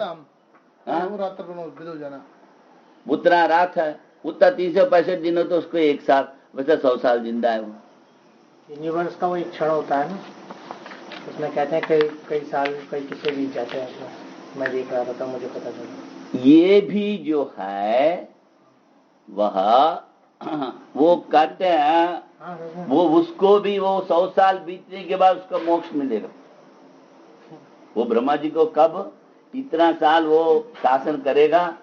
उतना रात है, उतना 365 दिन हो तो उसको 1 साल, वैसे 100 साल जिंदा है वो। यूनिवर्स का वो एक क्षण होता है ना, उसमें कहते हैं कई साल कई किस्से बीत जाते हैं। मैं देख रहा था, मुझे पता चला। ये भी जो है वह वो कहते हैं, वो उसको भी वो 100 साल बीतने के बाद उसका मोक्ष मिलेगा। वो ब्रह्मा जी को कब इतना साल वो शासन करेगा,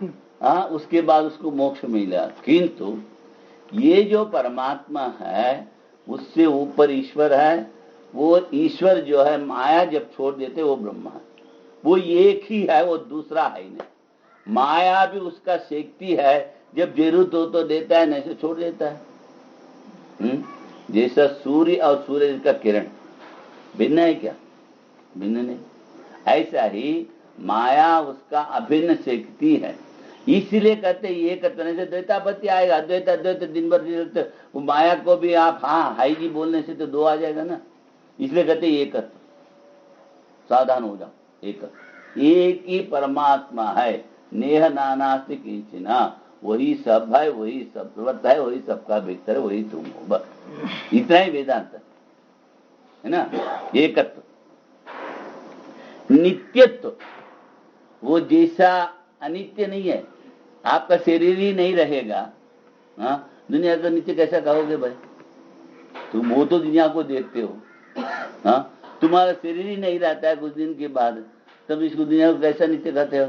उसके बाद उसको मोक्ष मिलेगा। किंतु ये जो परमात्मा है उससे ऊपर ईश्वर है। वो ईश्वर जो है माया जब छोड़ देते वो ब्रह्मा है। वो एक ही है, वो दूसरा है ही नहीं। माया भी उसका शक्ति है, जब जरूरत हो तो देता है, नहीं से छोड़ देता है। जैसा सूर्य और सूर्य का किरण भिन्न है क्या? भिन्न नहीं। ऐसा ही माया उसका अभिन्न शक्ति है। इसलिए कहते एक करने से द्वैतापत्ति आएगा। अद्वैत अद्वैत दिन भर वो माया को भी आप हाँ हाई जी बोलने से तो दो आ जाएगा ना। इसलिए कहते एक सावधान हो जाओ। एक ही परमात्मा है, नेह नानास्ति किंचन, वही सब है, वही सर्वत्र है, वही सबका भीतर है, वही तुम हो। बस इतना ही वेदांत है ना। एकत्व, नित्यत्व, वो जैसा अनित्य नहीं है। आपका शरीर ही नहीं रहेगा, हाँ दुनिया का नित्य कैसा कहोगे भाई? तुम वो तो दुनिया को देखते हो, हाँ तुम्हारा शरीर ही नहीं रहता है कुछ दिन के बाद, तब इसको दुनिया को कैसा नित्य कहते हो?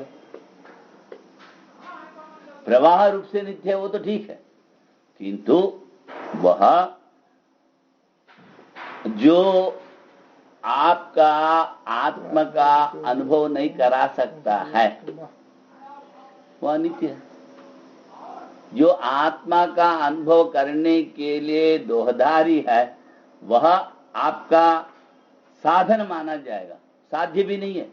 प्रवाह रूप से नित्य है वो तो ठीक है, किंतु वह जो आपका आत्मा का अनुभव नहीं करा सकता है वह नित्य है। जो आत्मा का अनुभव करने के लिए दोहधारी है वह आपका साधन माना जाएगा, साध्य भी नहीं है,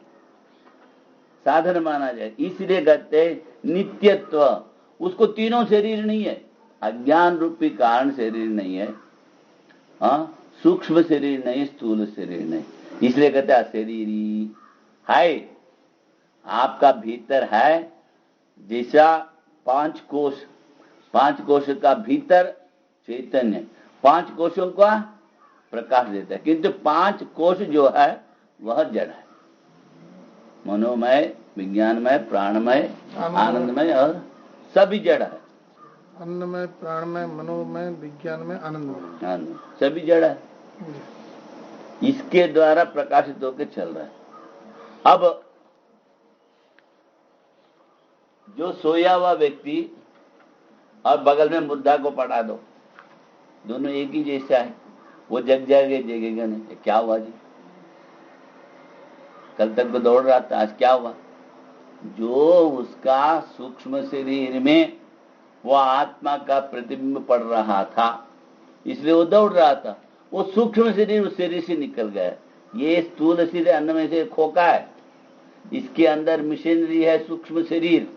साधन माना जाए। इसलिए कहते नित्यत्व, उसको तीनों शरीर नहीं है, अज्ञान रूपी कारण शरीर नहीं है, हाँ सूक्ष्म शरीर नहीं, स्थूल शरीर नहीं, इसलिए कहते अशरीरी है। आपका भीतर है जैसा पांच कोश का भीतर चैतन्य, पांच कोशों का प्रकाश देता है, किंतु पांच कोश जो है वह जड़ है। मनोमय, विज्ञानमय, प्राणमय, आनंदमय और सभी जड़ है। अन्नमय, प्राणमय, मनोमय, विज्ञानमय, आनंदमय, सभी जड़ है। इसके द्वारा प्रकाशित होकर चल रहा है। अब जो सोया हुआ व्यक्ति और बगल में मुर्दा को पड़ा दो, दोनों एक ही जैसा है, वो जग जगेगा नहीं। क्या हुआ जी? कल तक तो दौड़ रहा था, आज क्या हुआ? जो उसका सूक्ष्म शरीर में वो आत्मा का प्रतिबिंब पड़ रहा था इसलिए वो दौड़ रहा था, वो सूक्ष्म शरीर उस शरीर से निकल गया। ये स्थूल शरीर अन्न में से खोखा है, इसके अंदर मशीनरी है सूक्ष्म शरीर,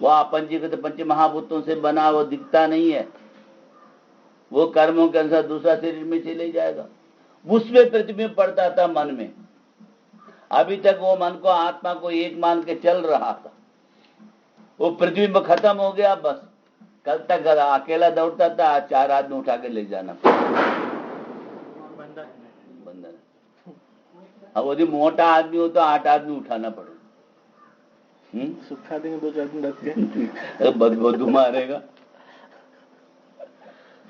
वह पंचीकृत पंच महाभूतों से बना, वो दिखता नहीं है, वो कर्मों के अनुसार दूसरा शरीर में चले जाएगा। उसमें प्रतिबिंब पड़ता था मन में। अभी तक वो मन को आत्मा को एक मान के चल रहा था, वो प्रतिबिंब खत्म हो गया। बस कल तक अकेला दौड़ता था, आज 4 आदमी उठा के ले जाना बंधन। अब वो जो मोटा आदमी हो तो 8 आदमी उठाना पड़ेगा। सुखा देंगे 2-4 दिन रख के, बदबू मारेगा,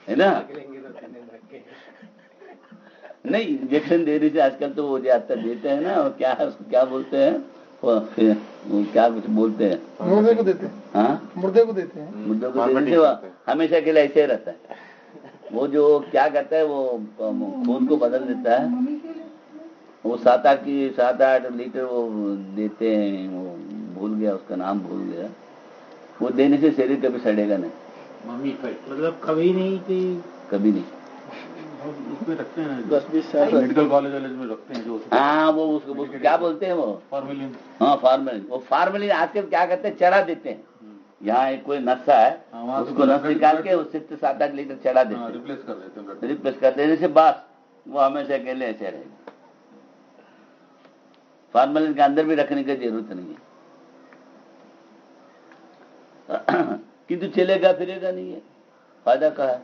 है ना। नहीं, इंजेक्शन देने से आजकल तो वो जाता देते हैं ना, और क्या बोलते हैं वो क्या कुछ बोलते हैं, मुर्दे को देते हैं। हाँ मुर्दे को देते हैं, मुर्दे को देने से वो हमेशा के लिए ऐसे ही रहता है। वो जो क्या कहता है वो खून को बदल देता है, वो 7-8 लीटर वो देते हैं, वो भूल गया उसका नाम भूल गया। वो देने से शरीर कभी सड़ेगा नहीं, मतलब कभी नहीं कि कभी नहीं। उसमें रखते हैं 10-20 साल मेडिकल कॉलेज में रखते हैं जो, हाँ वो उसको क्या बोलते हैं वो फॉर्मेलिन। हाँ फॉर्मेलिन। वो फॉर्मेलिन आजकल क्या करते हैं, चढ़ा देते हैं। यहाँ एक कोई नशा है, उसको नस निकाल के उससे 7-8 लीटर चढ़ा देते हैं, रिप्लेस कर देते हैं। रिप्लेस कर देने से बस वो हमेशा के लिए ऐसे रहेगा। फॉर्मेलिन के अंदर भी रखने की जरूरत नहीं है, किंतु चलेगा फिरेगा नहीं है, फायदा का है,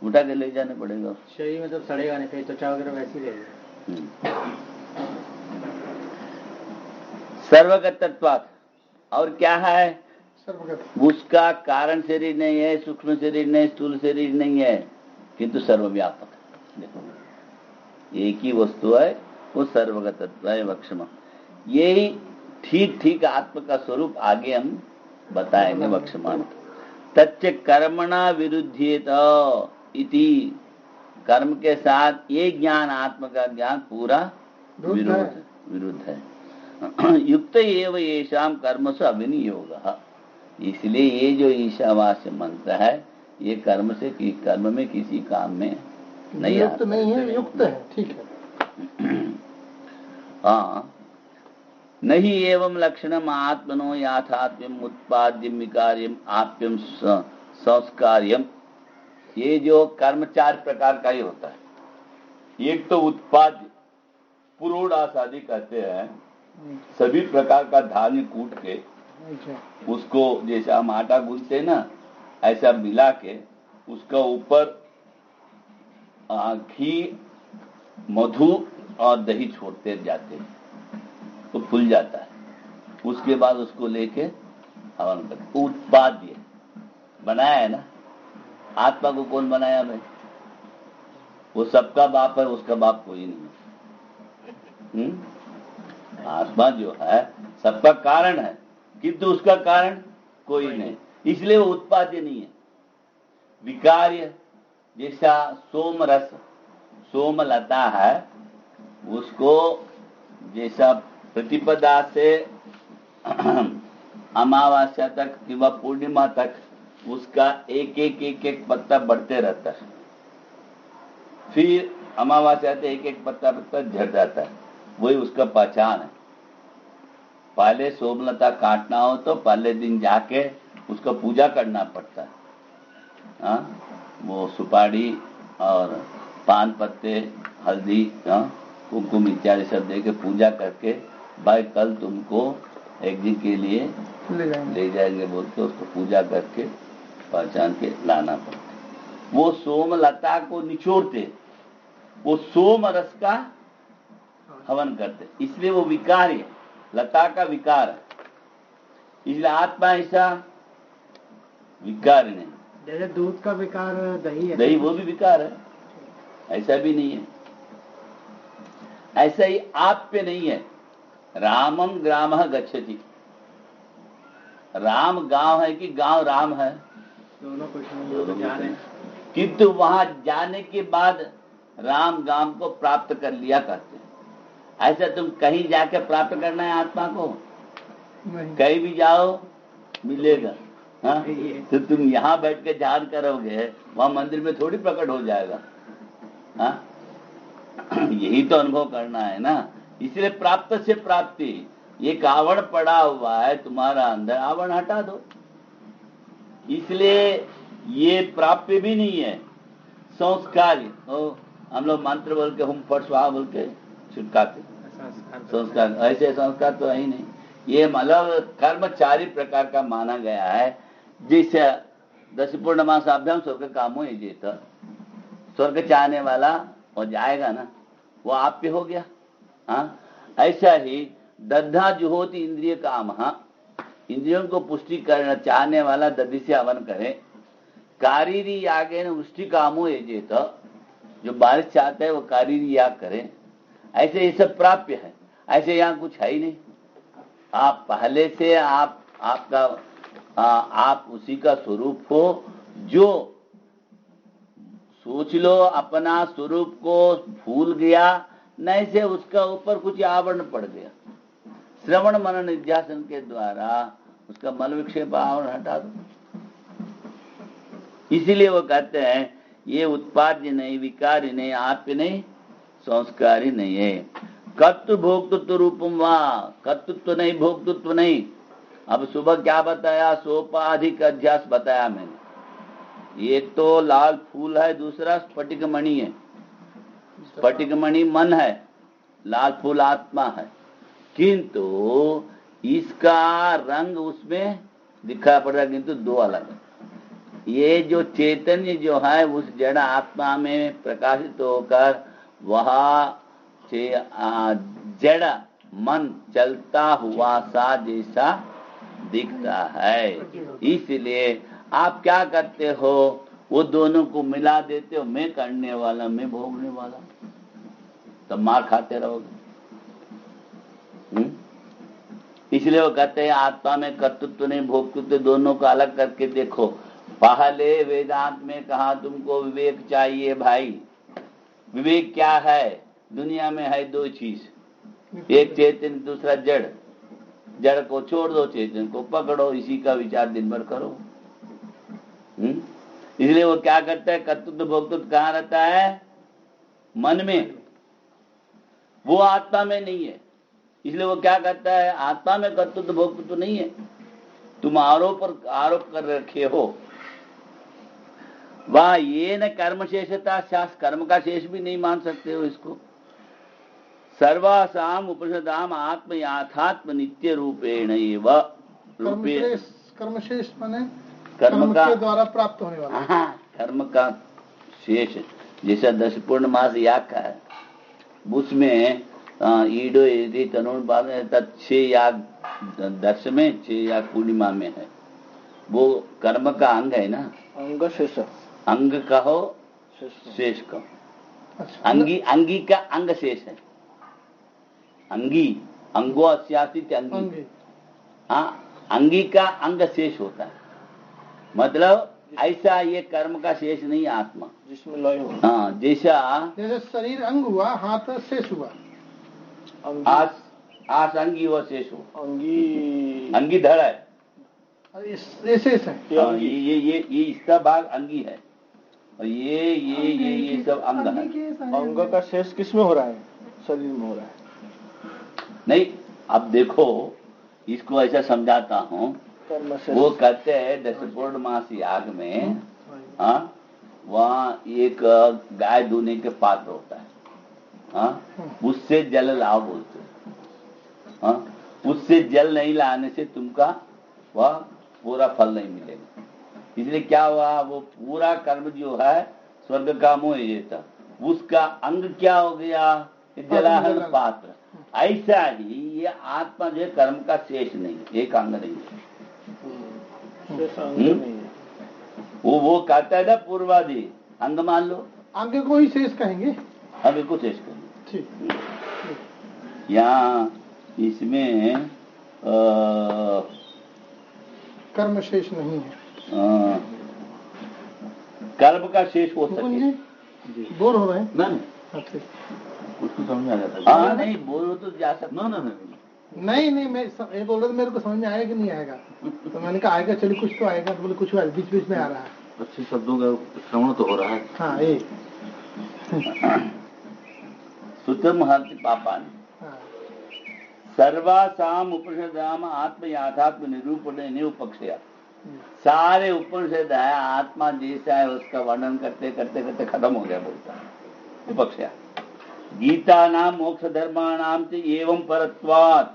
उठा के ले जाने पड़ेगा। शरीर में तो सड़ेगा नहीं, फिर त्वचा वगैरह वैसी रहेगी। सर्वगत तत्वात्, और क्या है, सर्वगत, उसका कारण शरीर नहीं है, सूक्ष्म शरीर नहीं, स्थूल शरीर नहीं है, किंतु सर्वव्यापक है। देखो एक ही वस्तु है, वो सर्वगत तत्व है वक्षम। यही ठीक आत्म का स्वरूप आगे हम बताएंगे वक्षमान। तच्च कर्मणा विरुद्धेत इति, कर्म के साथ ये ज्ञान आत्म का ज्ञान पूरा विरुद्ध है। युक्त एव येषाम कर्मसु अविनियोग, इसलिए ये जो ईशावास्य मंत्र है ये कर्म में किसी काम में नहीं आता, नहीं है, युक्त है, ठीक है। हाँ नहीं एवं लक्षणम आत्मनो याथात्म्यम उत्पाद्यम विकार्यम आप्यम संस्कार्यम। ये जो कर्म 4 प्रकार का ही होता है। एक तो उत्पाद्य, पुरोडास आदि कहते हैं, सभी प्रकार का धान्य कूट के उसको जैसे हम आटा गूंथते ना, ऐसा मिला के उसका ऊपर घी, मधु और दही छोड़ते जाते हैं तो फूल जाता है। उसके बाद उसको लेके हवन करते। उत्पाद्य बनाया है ना, आत्मा को कौन बनाया भाई? वो सबका बाप है, उसका बाप कोई नहीं। आत्मा जो है सबका कारण है, किंतु उसका कारण कोई नहीं, इसलिए वो उत्पाद्य नहीं है। विकार्य, जैसा सोम रस, सोमलता है, उसको जैसा प्रतिपदा से अमावस्या तक किंवा पूर्णिमा तक उसका एक एक पत्ता बढ़ते रहता है, फिर अमावस्या से एक पत्ता झड़ जाता है। वही उसका पहचान है। पहले सोमलता काटना हो तो पहले दिन जाके उसका पूजा करना पड़ता है। वो सुपारी और पान पत्ते, हल्दी, कुमकुम इत्यादि सब दे के पूजा करके भाई कल तुमको एक दिन के लिए ले जाएंगे बोल के उसको पूजा करके पहचान के लाना पड़ता है। वो सोमलता को निचोड़ते, वो सोम रस का हवन करते, इसलिए वो विकार है, लता का विकार है। इसलिए आत्मा ऐसा विकार नहीं। जैसे दूध का विकार दही है, दही वो भी विकार है, ऐसा भी नहीं है। ऐसा ही आप पे नहीं है। रामम ग्रामः गच्छति, राम गांव है कि गांव राम है, दोनों कुछ नहीं जाने। किंतु वहां जाने के बाद राम गांव को प्राप्त कर लिया करते हैं। ऐसा तुम कहीं जाके प्राप्त करना है आत्मा को? कहीं भी जाओ मिलेगा। हाँ, तो तुम यहाँ बैठ के ध्यान करोगे, वहां मंदिर में थोड़ी प्रकट हो जाएगा। हाँ, यही तो अनुभव करना है ना। इसलिए प्राप्त से प्राप्ति, एक आवरण पड़ा हुआ है तुम्हारा अंदर, आवरण हटा दो। इसलिए ये प्राप्य भी नहीं है, संस्कार। हम लोग मंत्र बोल के हम फट स्वाहा बोल के छुटकाते संस्कार, ऐसे संस्कार तो है ही नहीं। ये मतलब कर्म 4 प्रकार का माना गया है। जैसे 10 पूर्णमासाभ्याम स्वर्ग कामो यजेत, स्वर्ग चाहने वाला वो जाएगा ना, वो आप पे हो गया। हाँ, ऐसा ही दद्धा जुहोति इंद्रिय काम, इंद्रियों को पुष्टि करना चाहने वाला दधि से हवन करे। कारीरी यागे न उष्टि कामो यजेत, जो बारिश चाहता है वो कारीरी याग करे। ऐसे ये सब प्राप्य है, ऐसे यहाँ कुछ है ही नहीं। आप पहले से आप उसी का स्वरूप हो। जो सोच लो अपना स्वरूप को भूल गया, नहीं से उसका ऊपर कुछ आवरण पड़ गया, श्रवण मनन निध्यासन के द्वारा उसका मल विक्षेप आवरण हटा दो। इसीलिए वो कहते हैं ये उत्पाद्य नहीं, विकारी नहीं, आप्य नहीं, संस्कारी नहीं है। कर्तृ भोक्तृत्व रूपम वाह, कर्तृत्व नहीं, भोक्तृत्व नहीं। अब सुबह क्या बताया? सोपाधिक अध्यास बताया मैंने। एक तो लाल फूल है, दूसरा स्फटिक मणि है। स्फटिक मणि मन है, लाल फूल आत्मा है, किंतु इसका रंग उसमें दिखाई पड़ रहा है, किंतु 2 अलग है। ये जो चैतन्य जो है उस जड़ आत्मा में प्रकाशित होकर वह जड़ मन चलता हुआ सा जैसा दिखता है। इसलिए आप क्या करते हो? वो दोनों को मिला देते हो, मैं करने वाला, मैं भोगने वाला, तब मार खाते रहोगे। इसलिए वो कहते हैं आत्मा में कर्तृत्व नहीं, भोक्तृत्व, दोनों को अलग करके देखो। पहले वेदांत में कहा तुमको विवेक चाहिए भाई। विवेक क्या है? दुनिया में है 2 चीज, एक चेतन, दूसरा जड़। जड़ को छोड़ दो, चेतन को पकड़ो, इसी का विचार दिन भर करो। इसलिए वो क्या करता है? कर्तृत्व भोक्तृत्व कहाँ रहता है? मन में, वो आत्मा में नहीं है। इसलिए वो क्या कहता है, आत्मा में कर्तृत्व भोक्तृत्व नहीं है, तुम आरोप कर रखे हो। वह ये न कर्म शेषता शास्त्र, कर्म का शेष भी नहीं मान सकते हो इसको। सर्वासाम उपनिषदाम आत्म याथात्म नित्य रूपेण एव रूपे, कर्मशेष माने कर्म का के द्वारा प्राप्त होने वाला। हाँ, कर्म का शेष, जैसा 10 पूर्णमास याग का है, उसमें ईडो यदि तनुर्बाद 6 याग दर्श में, 6 याग पूर्णिमा में है, वो कर्म का अंग है ना। अंग शेष, अंग कहो शेष कहो, अंगी का अंग शेष है। अंगी अंगो अस्यासित अंगी, हाँ, अंगी का अंग शेष होता है, मतलब ऐसा ये कर्म का शेष नहीं आत्मा जिसमें लय हो। हाँ, जैसे शरीर अंग हुआ, हाथ शेष हुआ, आस अंगी वो शेष हो, अंगी अंगी धड़ है, ये शेष है। हाँ, ये इसका भाग अंगी है, और ये सब अंग है। अंग का शेष किसमें हो रहा है? शरीर में हो रहा है। नहीं, अब देखो इसको ऐसा समझाता हूँ। वो कहते हैं 10 पूर्णमास याग में, हाँ, वहाँ एक गाय धोने के पात्र होता है, हाँ, उससे जल लाओ बोलते हैं, हाँ, उससे जल नहीं लाने से तुमका वह पूरा फल नहीं मिलेगा। इसलिए क्या हुआ, वो पूरा कर्म जो है स्वर्ग का मोह ये था, उसका अंग क्या हो गया, जलाहरण पात्र। ऐसा ही ये आत्मा जो है कर्म का शेष नहीं, एक अंग नहीं है। वो कहता है ना पूर्वादि, अंग मान लो, अंग को ही शेष कहेंगे, अंग को शेष कहेंगे। यहाँ इसमें कर्म शेष नहीं है, कर्म का शेष हो सके। बोर हो रहे हैं ना, उसको समझ में आ जाता हाँ, नहीं बोलो तो जा सकता। नहीं, मैं ये बोल रहा था, मेरे को समझ में आएगा कि नहीं आएगा, तो मैंने कहा आएगा, चलिए कुछ तो आएगा, तो बोले कुछ बीच बीच में आ रहा है, अच्छे शब्दों का श्रवण तो हो रहा है। हाँ, ये सुतम हर्ष पापान सर्वासाम उपनिषदाम आत्म याथात्म निरूपण निरुपक्षया। सारे उपनिषद है आत्मा जैसा है उसका वर्णन करते करते करते खत्म हो गया, बोलता है उपक्षया। गीता नाम मोक्ष धर्माणाम से एवं परत्वात्,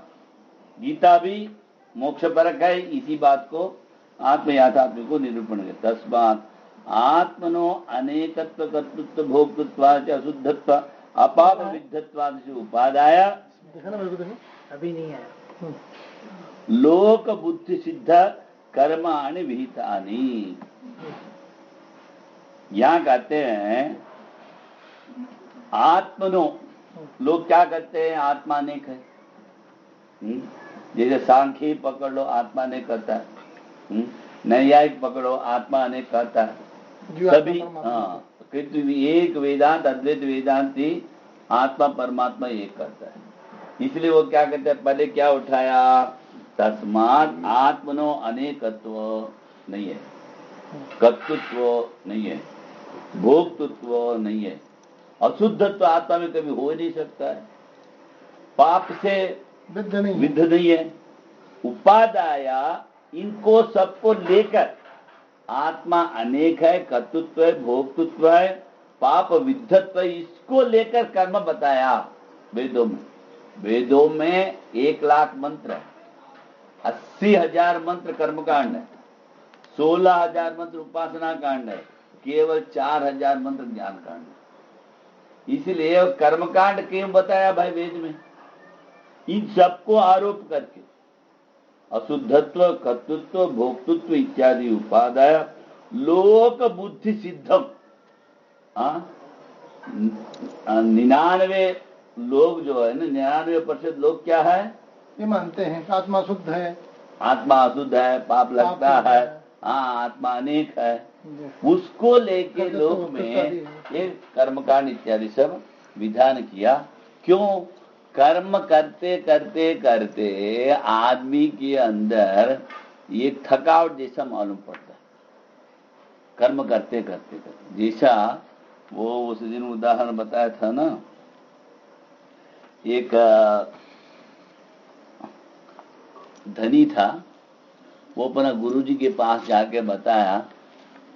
गीता भी मोक्ष परक है, इसी बात को आत्म याथात्म को निरूपण है। तस्मात् आत्मनो अनेकत्व कर्तृत्व भोक्तृत्व अशुद्धत्व अपाप विद्धत्वाद से उपादाय अभी नहीं आया। लोक बुद्धि सिद्ध कर्माणि विहितानि। यहाँ कहते हैं आत्मनो, लोग क्या कहते हैं, आत्मा अनेक है। जैसे सांख्य पकड़ लो, आत्मा अनेक कहता है, नैयायिक पकड़ो, आत्मा अनेक कहता है, सभी हाँ, किंतु एक वेदांत अद्वैत वेदांति आत्मा परमात्मा एक करता है। इसलिए वो क्या कहते हैं, पहले क्या उठाया, तस्मात् आत्मनो अनेकत्व नहीं है, कर्तृत्व नहीं है, भोक्तृत्व नहीं है, अशुद्धत्व आत्मा में कभी हो नहीं सकता है, पाप से विद्ध नहीं है, उपादाया इनको सबको लेकर आत्मा अनेक है, कर्तृत्व है, भोक्तृत्व है, पाप विद्धत्व, इसको लेकर कर्म बताया वेदों में। वेदों में 1,00,000 मंत्र है, 80,000 मंत्र कर्मकांड है, 16,000 मंत्र उपासना कांड है, केवल 4,000 मंत्र ज्ञान कांड है। इसलिए कर्मकांड क्यों बताया भाई वेद में, इन सबको आरोप करके अशुद्धत्व, कर्तृत्व, भोक्तृत्व इत्यादि उपादाय लोक बुद्धि सिद्धम। 99 लोग जो है ना, 99% लोग क्या है, ये मानते हैं आत्मा शुद्ध है, आत्मा अशुद्ध है, पाप लगता है, हाँ, आत्मा अनेक है, उसको लेके लोक में ये कर्मकांड इत्यादि सब विधान किया। क्यों, कर्म करते करते करते आदमी के अंदर एक थकावट जैसा मालूम पड़ता है, कर्म करते करते करते। जैसा वो उस दिन उदाहरण बताया था ना, एक धनी था, वो अपना गुरुजी के पास जाके बताया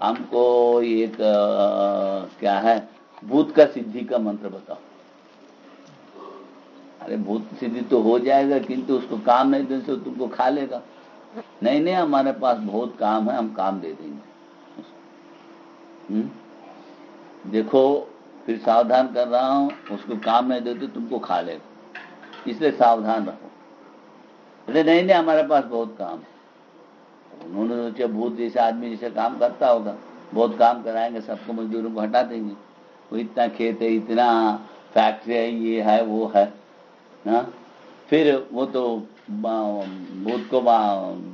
हमको एक क्या है भूत का सिद्धि का मंत्र बताओ। अरे भूत सिद्धि तो हो जाएगा किंतु उसको काम नहीं देने से तुमको खा लेगा। नहीं नहीं, हमारे पास बहुत काम है, हम काम दे देंगे। देखो फिर सावधान कर रहा हूं, उसको काम नहीं देते तुमको खा लेगा, इसलिए सावधान रहो। अरे नहीं नहीं, हमारे पास बहुत काम है। उन्होंने सोचा भूत जैसे आदमी जैसे काम करता होगा, बहुत काम कराएंगे, सबको मजदूरों को हटा देंगे। वो इतना खेत है, इतना फैक्ट्री है, ये है वो है ना। फिर वो तो भूत को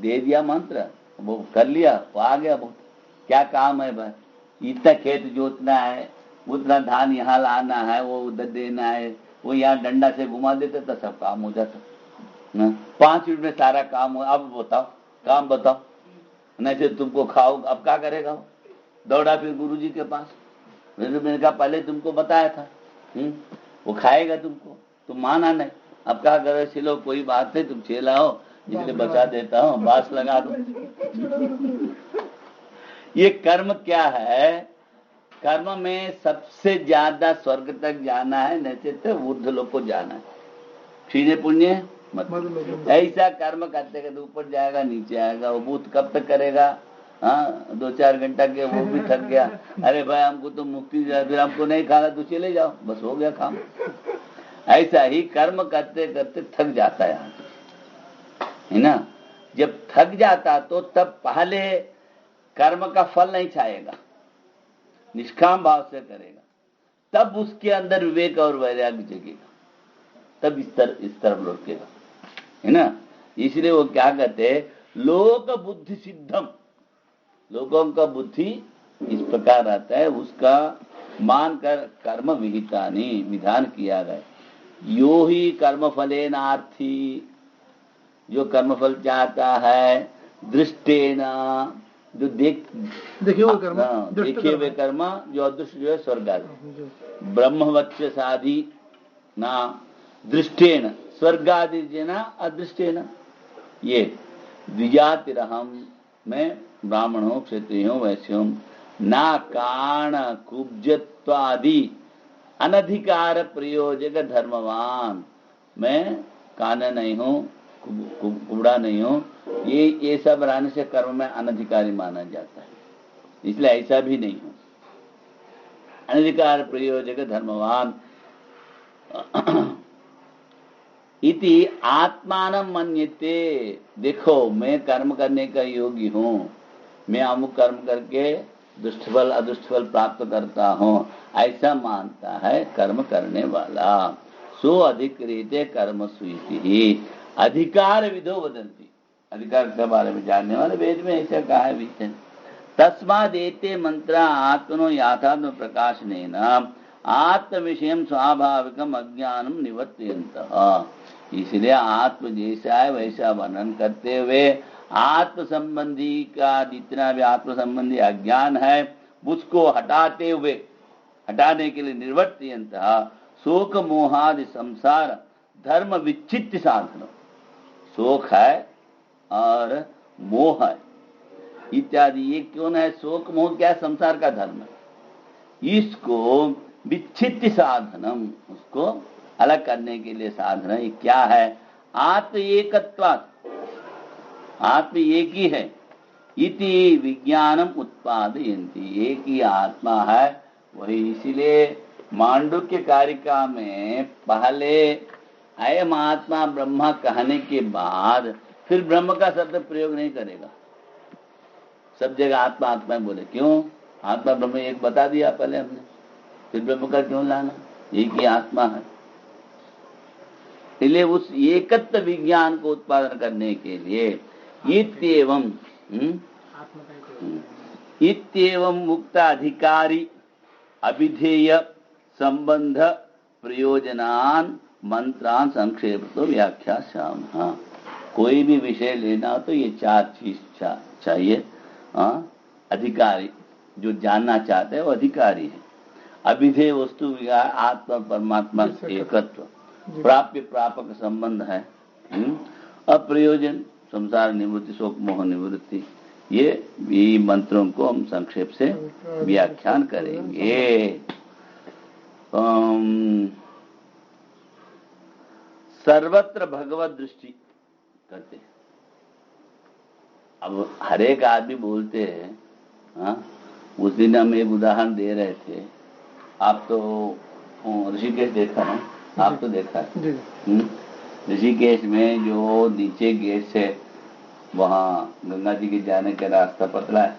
दे दिया मंत्र, वो कर लिया, वो आ गया भूत। क्या काम है भाई, इतना खेत जोतना है, उतना धान यहाँ लाना है, वो उधर देना है, वो यहाँ डंडा से घुमा देते तो सब काम हो जाता ना। 5 मिनट में सारा काम हो। अब बताओ काम बताओ, नहीं तो तुमको खाओ। अब क्या करेगा वो? दौड़ा फिर गुरुजी के पास। मैंने कहा पहले तुमको बताया था, वो खाएगा तुमको, तुम माना नहीं। अब क्या करे, चलो कोई बात नहीं, तुम चेला हो इसलिए बचा देता हूँ, बास लगा दो। ये कर्म क्या है? कर्म में सबसे ज्यादा स्वर्ग तक जाना है, नहीं तो ऊर्ध्व लोक को जाना है। सीधे पुण्य मत। ऐसा कर्म करते करते ऊपर जाएगा नीचे आएगा। वो भूत कब तक करेगा? हाँ 2-4 घंटा के, वो भी थक गया। अरे भाई हमको तो मुक्ति जाए, फिर हमको नहीं खाना तो चले जाओ, बस हो गया काम। ऐसा ही कर्म करते करते थक जाता है ना। जब थक जाता तो तब पहले कर्म का फल नहीं चाहेगा, निष्काम भाव से करेगा, तब उसके अंदर विवेक और वैराग्य जगेगा, तब इस तरफ लौटेगा, है ना। इसलिए वो क्या कहते हैं, लोक बुद्धि सिद्धम, लोगों का बुद्धि इस प्रकार आता है, उसका मानकर कर्म विहितानि विधान किया गया। यो ही कर्म फलेनार्थी, जो कर्मफल चाहता है, दृष्टेना, जो देखिए हुए कर्म, देखे हुए कर्म, जो अदृष्ट जो है स्वर्ग आदि, ब्रह्मवत्सादि ना दृष्टेन स्वर्गादि जना अदृष्टेन। ये द्विजातिरहम, मैं ब्राह्मण हूं, क्षत्रिय हूं, वैश्य हूं, ना काण कुब्जत्वादि अनधिकार प्रयोजक धर्मवान, मैं काना नहीं हूं, कुबड़ा नहीं हूं, ये सब रहने से कर्म में अनधिकारी माना जाता है, इसलिए ऐसा भी नहीं हूं। अनधिकार प्रयोजक धर्मवान इति आत्मान मन्यते। देखो मैं कर्म करने का योग्य हूं, मैं अमुक कर्म करके दुष्टफल अदुष्टफल प्राप्त करता हूं, ऐसा मानता है कर्म करने वाला। सो अधिकृते कर्म स्वीति ही अधिकार विधो वदंती, अधिकार के बारे में जानने वाले वेद में ऐसा कहा है विषय। तस्माद् एते मंत्रा आत्मनो याथात्म प्रकाशनेन आत्म विषयम स्वाभाविकम अज्ञानम निवर्तयन्तः। इसलिए आत्म जैसा है वैसा वर्णन करते हुए आत्म संबंधी का जितना भी आत्म संबंधी अज्ञान है उसको हटाते हुए, हटाने के लिए निवर्तयन्तः शोक मोहादि संसार धर्म विच्छित्त साधन। शोक है और मोह है इत्यादि, ये क्यों है? शोक मोह क्या? संसार का धर्म है। इसको विच्छित्त साधनम, उसको अलग करने के लिए साधन ये क्या है? आत्म एकत्वात्, आत्म एक ही है, इति विज्ञानम उत्पादयन्ति, एक ही आत्मा है वही। इसीलिए मांडुक्य कारिका में पहले अयम आत्मा ब्रह्मा कहने के बाद फिर ब्रह्म का शब्द प्रयोग नहीं करेगा, सब जगह आत्मा आत्मा बोले। क्यों? आत्मा ब्रह्म एक बता दिया पहले हमने, फिर ब्रह्म का क्यों लाना? एक ही आत्मा है। इसलिए उस एकत्व विज्ञान को उत्पादन करने के लिए इत्येवं मुक्ताधिकारी अभिधेय संबंध प्रयोजनान मंत्रान संक्षेप तो व्याख्या श्याम। कोई भी विषय लेना हो तो ये 4 चीज चाहिए। अधिकारी, जो जानना चाहते हैं वो अधिकारी है। अभिधेय वस्तु विकार, आत्मा परमात्मा एकत्व, प्राप्य प्रापक संबंध है। अप्रयोजन संसार निवृत्ति, शोक मोह निवृत्ति, ये मंत्रों को हम संक्षेप से व्याख्यान करेंगे। सर्वत्र भगवत दृष्टि करते हैं। अब हर एक आदमी बोलते हैं, हाँ, उस दिन हम एक उदाहरण दे रहे थे, आप तो ऋषिकेश देखा ना, आप तो देखा है। ऋषिकेश में जो नीचे गेट से वहाँ गंगा जी के जाने का रास्ता पतला है,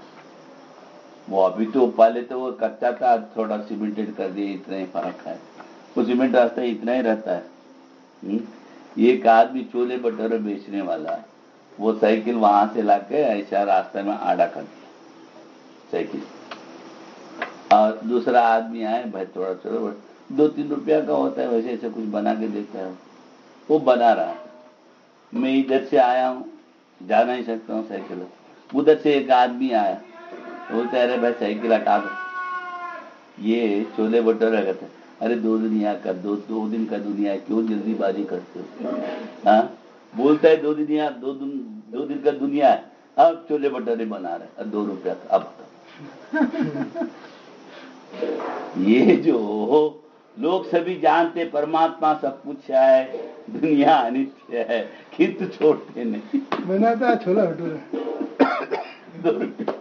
वो अभी तो पहले तो वो कच्चा था, थोड़ा सीमेंटेड कर दिया, इतना ही फर्क है। वो सीमेंट रास्ता इतना ही रहता है। एक आदमी छोले भटूरे बेचने वाला, वो साइकिल वहां से लाके ऐसा रास्ते में आड़ा कर दिया साइकिल, और दूसरा आदमी आए, भाई थोड़ा थोड़ा 2-3 रुपया का होता है, वैसे ऐसे कुछ बना के देता है, वो बना रहा है। मैं इधर से आया हूँ, जा नहीं सकता हूँ साइकिल, उधर से एक आदमी आया, बोलते अरे भाई साइकिल हटा दो, ये छोले भटूरे कहते, अरे 2 दुनिया का 2 दिन का दुनिया, क्यों जल्दीबाजी करते हो? हाँ, बोलता है 2 दिन का दुनिया है, अब छोले भटूरे बना रहे 2 रुपया का, अब ये जो लोग सभी जानते परमात्मा सब कुछ है, दुनिया अनित्य है, किंतु छोड़ते नहीं। बनाता है छोला भटूरे 2 रुपया।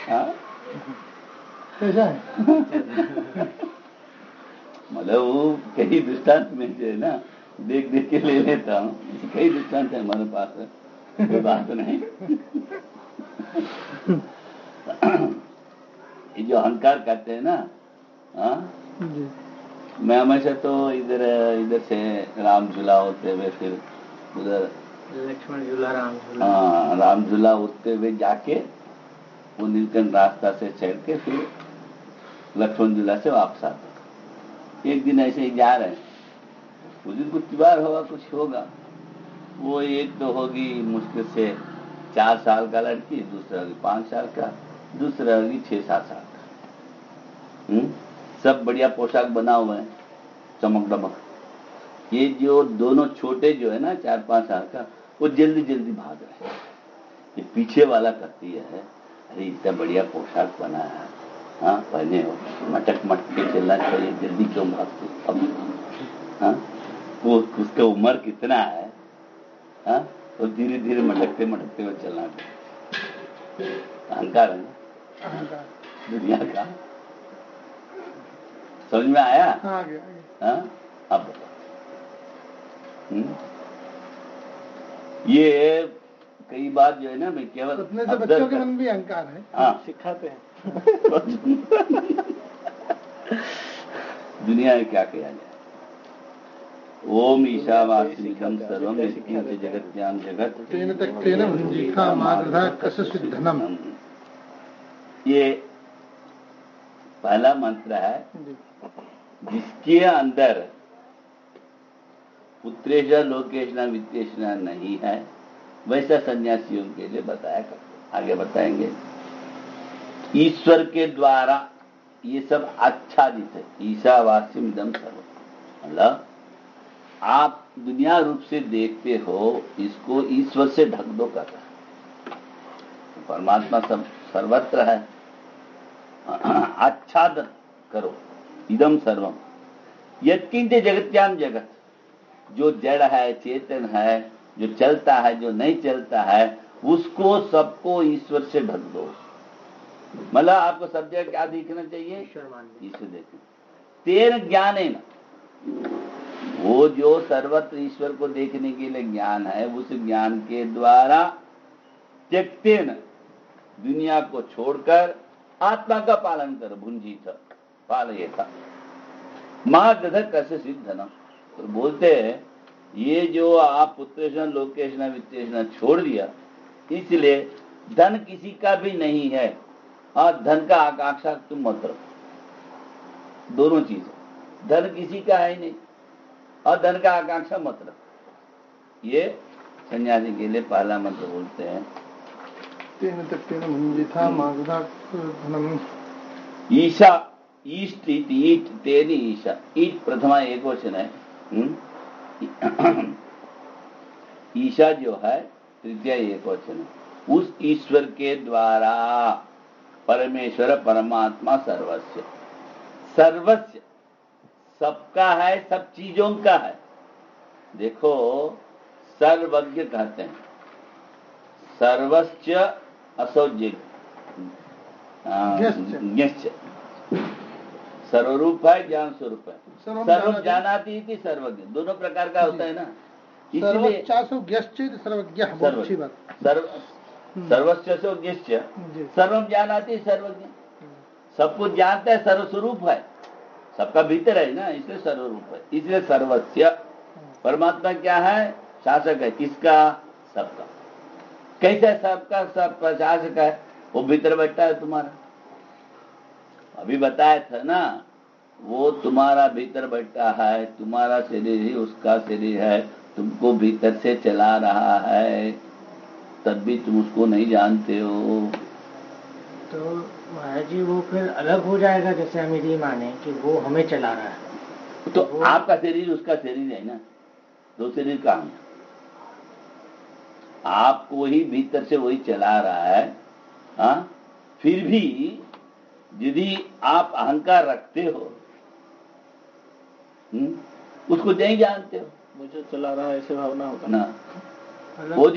हाँ, कैसा है? मतलब वो कई दृष्टांत में जो है ना, देख देख के ले लेता हूँ, कई दृष्टांत है हमारे पास, कोई बात नहीं। ये जो अहंकार करते हैं ना, हाँ, मैं हमेशा तो इधर से राम झूला होते हुए, फिर उधर लक्ष्मण झूला, राम झूला, हाँ, राम झूला होते हुए जाके वो नीलकंठ रास्ता से चढ़ के फिर लक्ष्मण झूला से वापस आते। एक दिन ऐसे ही जा रहे हैं, उस दिन कुछ बार होगा, कुछ होगा, वो एक तो होगी मुश्किल से 4 साल का लड़की, दूसरा होगी 5 साल का, दूसरा होगी 6-7 साल का। सब बढ़िया पोशाक बना हुआ है, चमक दमक। ये जो दोनों छोटे जो है ना 4-5 साल का, वो जल्दी जल्दी भाग रहे हैं। ये पीछे वाला करती है, अरे इतना बढ़िया पोशाक बना है, हाँ, पहने हो, मटक मटक के चलना चाहिए, जल्दी क्यों भागते अब? हाँ, वो उसका उम्र कितना है, हाँ, तो धीरे धीरे मटकते मटकते हुए चलना चाहिए। अहंकार है ना दुनिया का। समझ में आया? आ गया। हाँ, अब बताओ। ये कई बार जो है ना, मैं केवल अपने से बच्चों के मन भी अहंकार है। हाँ, सिखाते हैं। दुनिया में क्या किया जाए? ओम ईशावास्यमिदं सर्वं यत्किंच जगत्यां जगत् तेन त्यक्तेन भुञ्जीथा मागधः कस्य धनम। ये पहला मंत्र है, जिसके अंदर पुत्रेशा लोकेशना वित्तेशना नहीं है, वैसा सन्यासियों के लिए बताया करते। आगे बताएंगे। ईश्वर के द्वारा ये सब आच्छादित है। ईशावास्यमिदं सर्वं, मतलब आप दुनिया रूप से देखते हो, इसको ईश्वर से ढक दो कर रहा है। परमात्मा सब सर्वत्र है, आच्छादन करो। इदम सर्वम यत्किंच जगत्याम जगत, जो जड़ है, चेतन है, जो चलता है, जो नहीं चलता है, उसको सबको ईश्वर से ढक दो। मतलब आपको सब जगह क्या दिखना चाहिए? ईश्वर देखना। तेन ज्ञानेन, वो जो सर्वत्र ईश्वर को देखने के लिए ज्ञान है, उस ज्ञान के द्वारा त्यक्तेन, दुनिया को छोड़कर आत्मा का पालन कर। भुंजीत पालयेता मां दध कस्य सिद्धनम। तो बोलते हैं ये जो आप पुत्रेशना लोकेशना वित्तेशना छोड़ दिया, इसलिए धन किसी का भी नहीं है, और धन का आकांक्षा तुम मत रखो। दोनों चीज, धन किसी का है नहीं और धन का आकांक्षा मत रखो। ये सन्यासी के लिए पहला मंत्र बोलते हैं। तेन त्यक्तेन भुञ्जीथा मागधः धनम। ईशा, ईष्ट, ईट, तेनी ईशा। ईट प्रथमा एक वचन है। ईशा जो है तृतीय एकवचन, उस ईश्वर के द्वारा परमेश्वर परमात्मा सर्वस्य, सर्वस्य सबका है, सब चीजों का है। देखो सर्वज्ञ कहते हैं, सर्वस्य असौज्ञ ज्ञश्च, सर्वरूप है, ज्ञान स्वरूप है। सर्व जानाति इति सर्वज्ञ, दोनों प्रकार का होता है ना, इसलिए सर्वस्य ज्ञश्च सर्वम जानाति सर्वज्ञ, सब कुछ जानता है, सर्वस्वरूप है, सबका भीतर है ना, इसलिए सर्वरूप है। इसलिए सर्वस्य, परमात्मा क्या है? शासक है, किसका? सबका। कैसे सबका सब शासक है? वो भीतर बैठा है तुम्हारा, अभी बताया था ना, वो तुम्हारा भीतर बैठा है, तुम्हारा शरीर ही उसका शरीर है, तुमको भीतर से चला रहा है, तब भी तुम उसको नहीं जानते हो। तो महाराज जी वो फिर अलग हो जाएगा, जैसे हम यदि माने कि वो हमें चला रहा है, तो आपका शरीर उसका शरीर है ना, दो शरीर कहाँ है? आपको ही भीतर से वही चला रहा है। हाँ, फिर भी यदि आप अहंकार रखते हो, उसको नहीं जानते हो, मुझे चला रहा है ऐसे भावना होगा ना। वो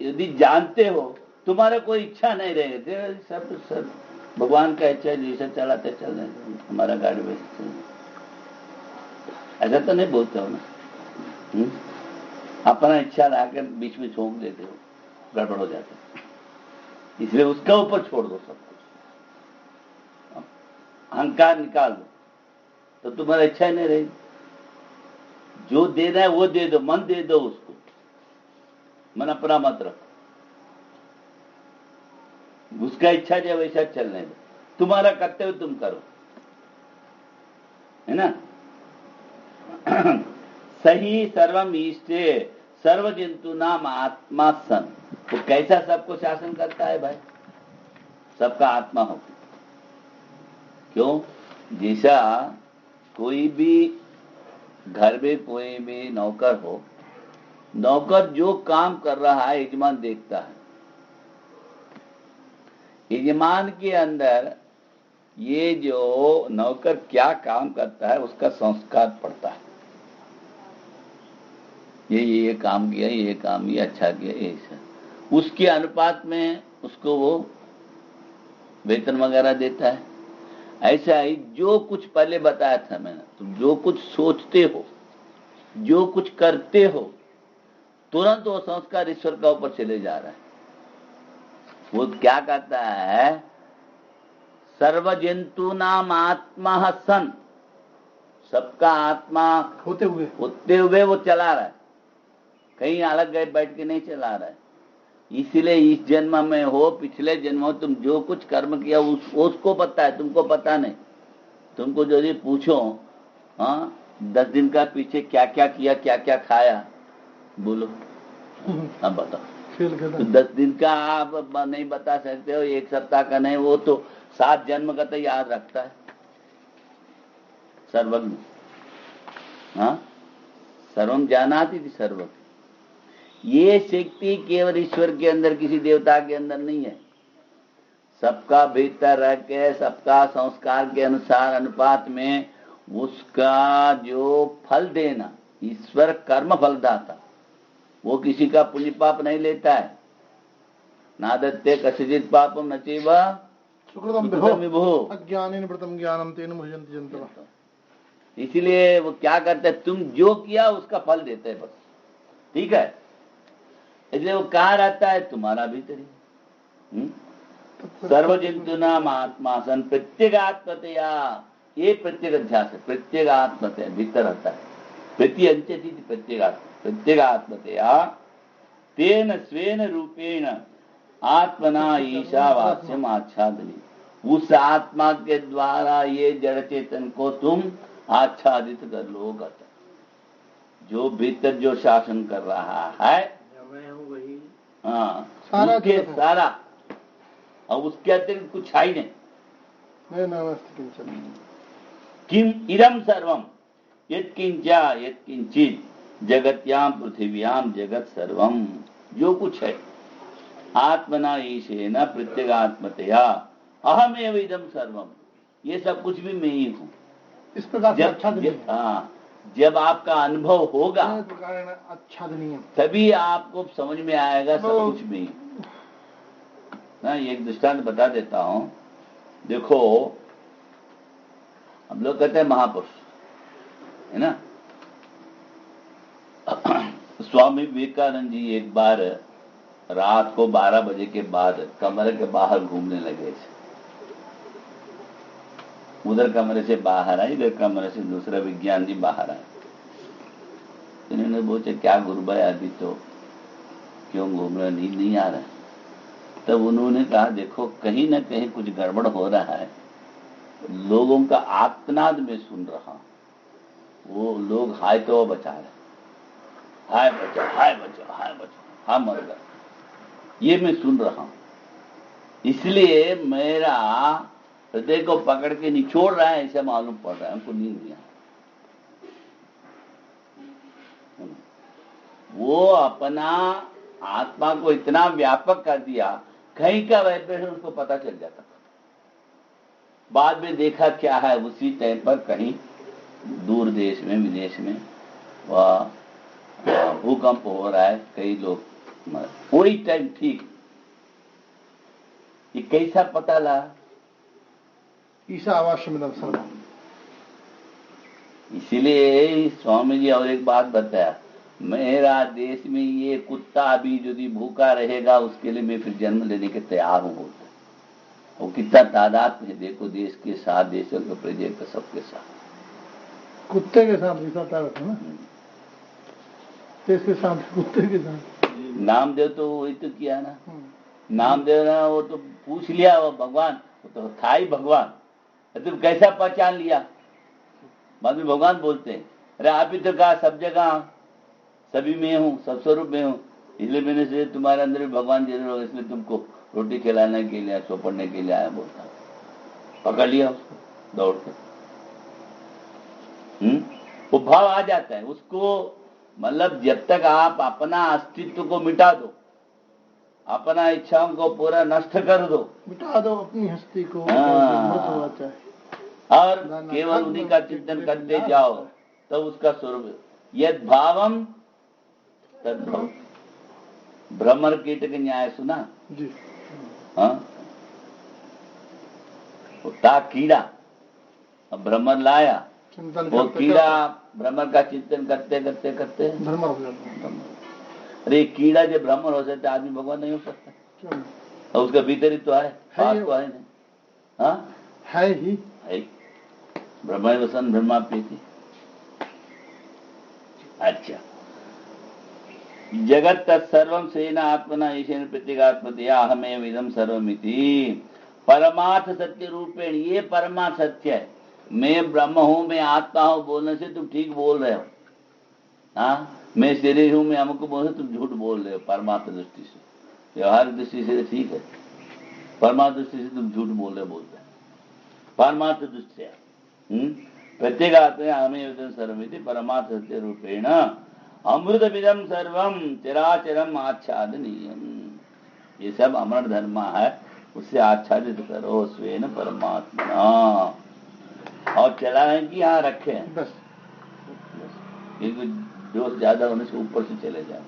यदि जानते हो, तुम्हारा कोई इच्छा नहीं रहेगी, सब भगवान का इच्छा, जैसे चलाते चल रहे, हमारा गाड़ी वैसे चल, ऐसा तो नहीं बोलते हो ना। अपना इच्छा लाकर बीच में छोड़ देते हो, गड़बड़ हो जाता है, इसलिए उसका ऊपर छोड़ दो सब कुछ, अहंकार निकाल दो, तो तुम्हारा इच्छा ही नहीं रहेगी। जो देना है वो दे दो, मन दे दो उसको, मन अपना मत रखो, उसका इच्छा जो वैसा चलने दो, तुम्हारा कर्तव्य तुम करो, है ना। सही सर्वम ईष्टे सर्व जंतु नाम आत्मा सन, तो कैसा सबको शासन करता है भाई? सबका आत्मा हो। क्यों? जैसा कोई भी घर में कोई भी नौकर हो, नौकर जो काम कर रहा है यजमान देखता है, यजमान के अंदर ये जो नौकर क्या काम करता है उसका संस्कार पड़ता है, ये काम किया, ये काम किया, अच्छा किया, ऐसा, उसके अनुपात में उसको वो वेतन वगैरह देता है। ऐसा ही जो कुछ पहले बताया था मैंने, तुम जो कुछ सोचते हो, जो कुछ करते हो, तुरंत वो संस्कार ईश्वर का ऊपर चले जा रहा है। वो क्या कहता है? सर्व जंतु नाम आत्मा सन, सबका आत्मा होते हुए वो चला रहा है, कहीं अलग गए बैठ के नहीं चला रहा है। इसलिए इस जन्म में हो, पिछले जन्म हो, तुम जो कुछ कर्म किया उसको पता है, तुमको पता नहीं। तुमको यदि पूछो, हाँ 10 दिन का पीछे क्या क्या किया, क्या क्या खाया, बोलो, अब बताओ। तो 10 दिन का आप नहीं बता सकते हो, 1 सप्ताह का नहीं, वो तो 7 जन्म का तो याद रखता है सर्वज्ञ। हाँ, सर्वम जानाति थी सर्वज्ञ। ये शक्ति केवल ईश्वर के अंदर, किसी देवता के अंदर नहीं है। सबका भीतर रह के, सबका संस्कार के अनुसार अनुपात में उसका जो फल देना, ईश्वर कर्म फल दाता, वो किसी का पुण्य पाप नहीं लेता है। नादत्ते कस्यचित् पापम न चैव सुकृतम विभो अज्ञानेन व्रतम ज्ञानम तेन मुह्यन्ति जन्तवः। इसलिए वो क्या करते हैं, तुम जो किया उसका फल देते हैं बस, ठीक है। इसलिए वो कहाँ रहता है? तुम्हारा भीतर ही। सर्व जंतु नाम आत्मा सन प्रत्येक आत्मतया, ये प्रत्येक अध्यास है, प्रत्येक आत्मतया भीतर रहता है। प्रत्येक आत्मतया तेन स्वेन रूपेण आत्मना ईशावास्यम आच्छादनी, उस आत्मा के द्वारा ये जड़ चेतन को तुम आच्छादित कर लो। जो भीतर जो शासन कर रहा है, हाँ, सारा, और उसके अतिरिक्त कुछ है ही नहीं। किम इदम सर्वम यत्किंचा यत्किंचित जगत्याम पृथिव्याम जगत सर्वम, जो कुछ है आत्मना ईशेन प्रत्यगात्मतया अहमेव इदम सर्वम, ये सब कुछ भी मैं ही हूं। इस प्रकार से आच्छादनीय है। हाँ, जब आपका अनुभव होगा इस प्रकार आच्छादनीय तभी आपको समझ में आएगा सब कुछ में ही। ना एक दृष्टांत बता देता हूं। देखो, हम लोग कहते हैं महापुरुष, है ना। स्वामी विवेकानंद जी एक बार रात को 12 बजे के बाद कमरे के बाहर घूमने लगे थे। उधर कमरे से बाहर आए, इधर कमरे से दूसरा विज्ञान जी बाहर आए। इन्होंने पूछा, क्या गुरु भाई अभी तो क्यों घूम रहे, नींद नहीं आ रहा है? तब उन्होंने कहा, देखो कहीं ना कहीं कुछ गड़बड़ हो रहा है, लोगों का आर्तनाद में सुन रहा हूं। वो लोग हाय तो बचा रहे, हाय बचा, हाय बचा, हाय बचा, हाँ मर गया, ये मैं सुन रहा हूं। इसलिए मेरा हृदय को पकड़ के निचोड़ रहा है, ऐसा मालूम पड़ रहा है, हमको नींद नहीं आ। वो अपना आत्मा को इतना व्यापक कर दिया, कहीं का वाइब्रेशन उसको पता चल जाता था। बाद में देखा क्या है, उसी टाइम पर कहीं दूर देश में विदेश में वह भूकंप हो रहा है, कई लोग वही टाइम ठीक। ये कैसा पता लगा? ईशा आवाश्य में दर्शन। इसीलिए स्वामी जी और एक बात बताया, मेरा देश में ये कुत्ता अभी यदि भूखा रहेगा उसके लिए मैं फिर जन्म लेने के तैयार हूं बोलते। वो कितना तादाद में देखो, देश के साथ, देशों के प्रजा के सबके साथ, कुत्ते के साथ भी साथ है ना, देश के साथ, कुत्ते के साथ। नामदेव तो वही तो किया ना, नामदेव ना, वो तो पूछ लिया, वो भगवान, वो तो था ही भगवान, तुम कैसा पहचान लिया? बाद में भगवान बोलते हैं, अरे आप ही तो कहा सब जगह सभी में हूँ, सब स्वरूप में हूँ, इसलिए मैंने से तुम्हारे अंदर भी भगवान जरूर होगा, इसलिए तुमको रोटी खिलाने के लिए, सोपड़ने के लिए आया बोलता। पकड़ लिया उसको दौड़ कर। वो भाव आ जाता है उसको, मतलब जब तक आप अपना अस्तित्व को मिटा दो, अपना इच्छाओं को पूरा नष्ट कर दो, मिटा दो अपनी हस्ती को, और केवल उन्हीं का चिंतन करते जाओ, तब उसका स्वरूप यद भावम तद्भव। भ्रमर कीट के न्याय सुना जी? हाँ, था कीड़ा, अब भ्रमर लाया, वो कीड़ा भ्रमर का चिंतन करते करते करते भ्रमर हो जाता। अरे कीड़ा जब भ्रमर हो सकता, आदमी भगवान नहीं हो सकता? क्यों? और उसका भीतर ही तो है, बात तो है नहीं। हाँ है ही, है। ब्रह्म वसन ब्रह्मा प्रीति। अच्छा, जगत तत्सर्वम सेना आत्मना ईशेन प्रत्यगात्मतया अहमेव इदम सर्वमिति परमार्थ सत्य रूपेण। ये परमार्थ सत्य है, मैं ब्रह्म हूं, मैं आत्मा हूं बोलने से तुम ठीक बोल रहे हो। हाँ, मैं शरीर हूं, मैं हमको बोल रहे, तुम झूठ बोल रहे हो। परमार्थ दृष्टि से, व्यवहारिक दृष्टि से ठीक है, परमार्थ दृष्टि से तुम झूठ बोल रहे बोलते हैं। परमार्थ दृष्टि से प्रत्येगात्मया अहमेव इदं सर्वमिति परमार्थ सत्य रूपेण अमृतमिदं सर्वम चराचरम आच्छादनीयम। ये सब अमर धर्म है, उससे आच्छादित करो स्वेन परमात्मा। और चलाने की यहाँ रखे हैं बस, क्योंकि जोश ज्यादा होने से ऊपर से चले जाए।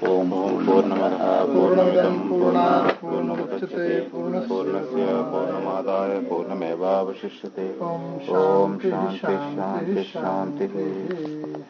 ओम पूर्णमदः पूर्णमिदं पूर्णात् पूर्णमुदच्यते पूर्णस्य पूर्णमादाय पूर्णमेवावशिष्यते। ओम ओम शांति शांति शांति शांति। शांति।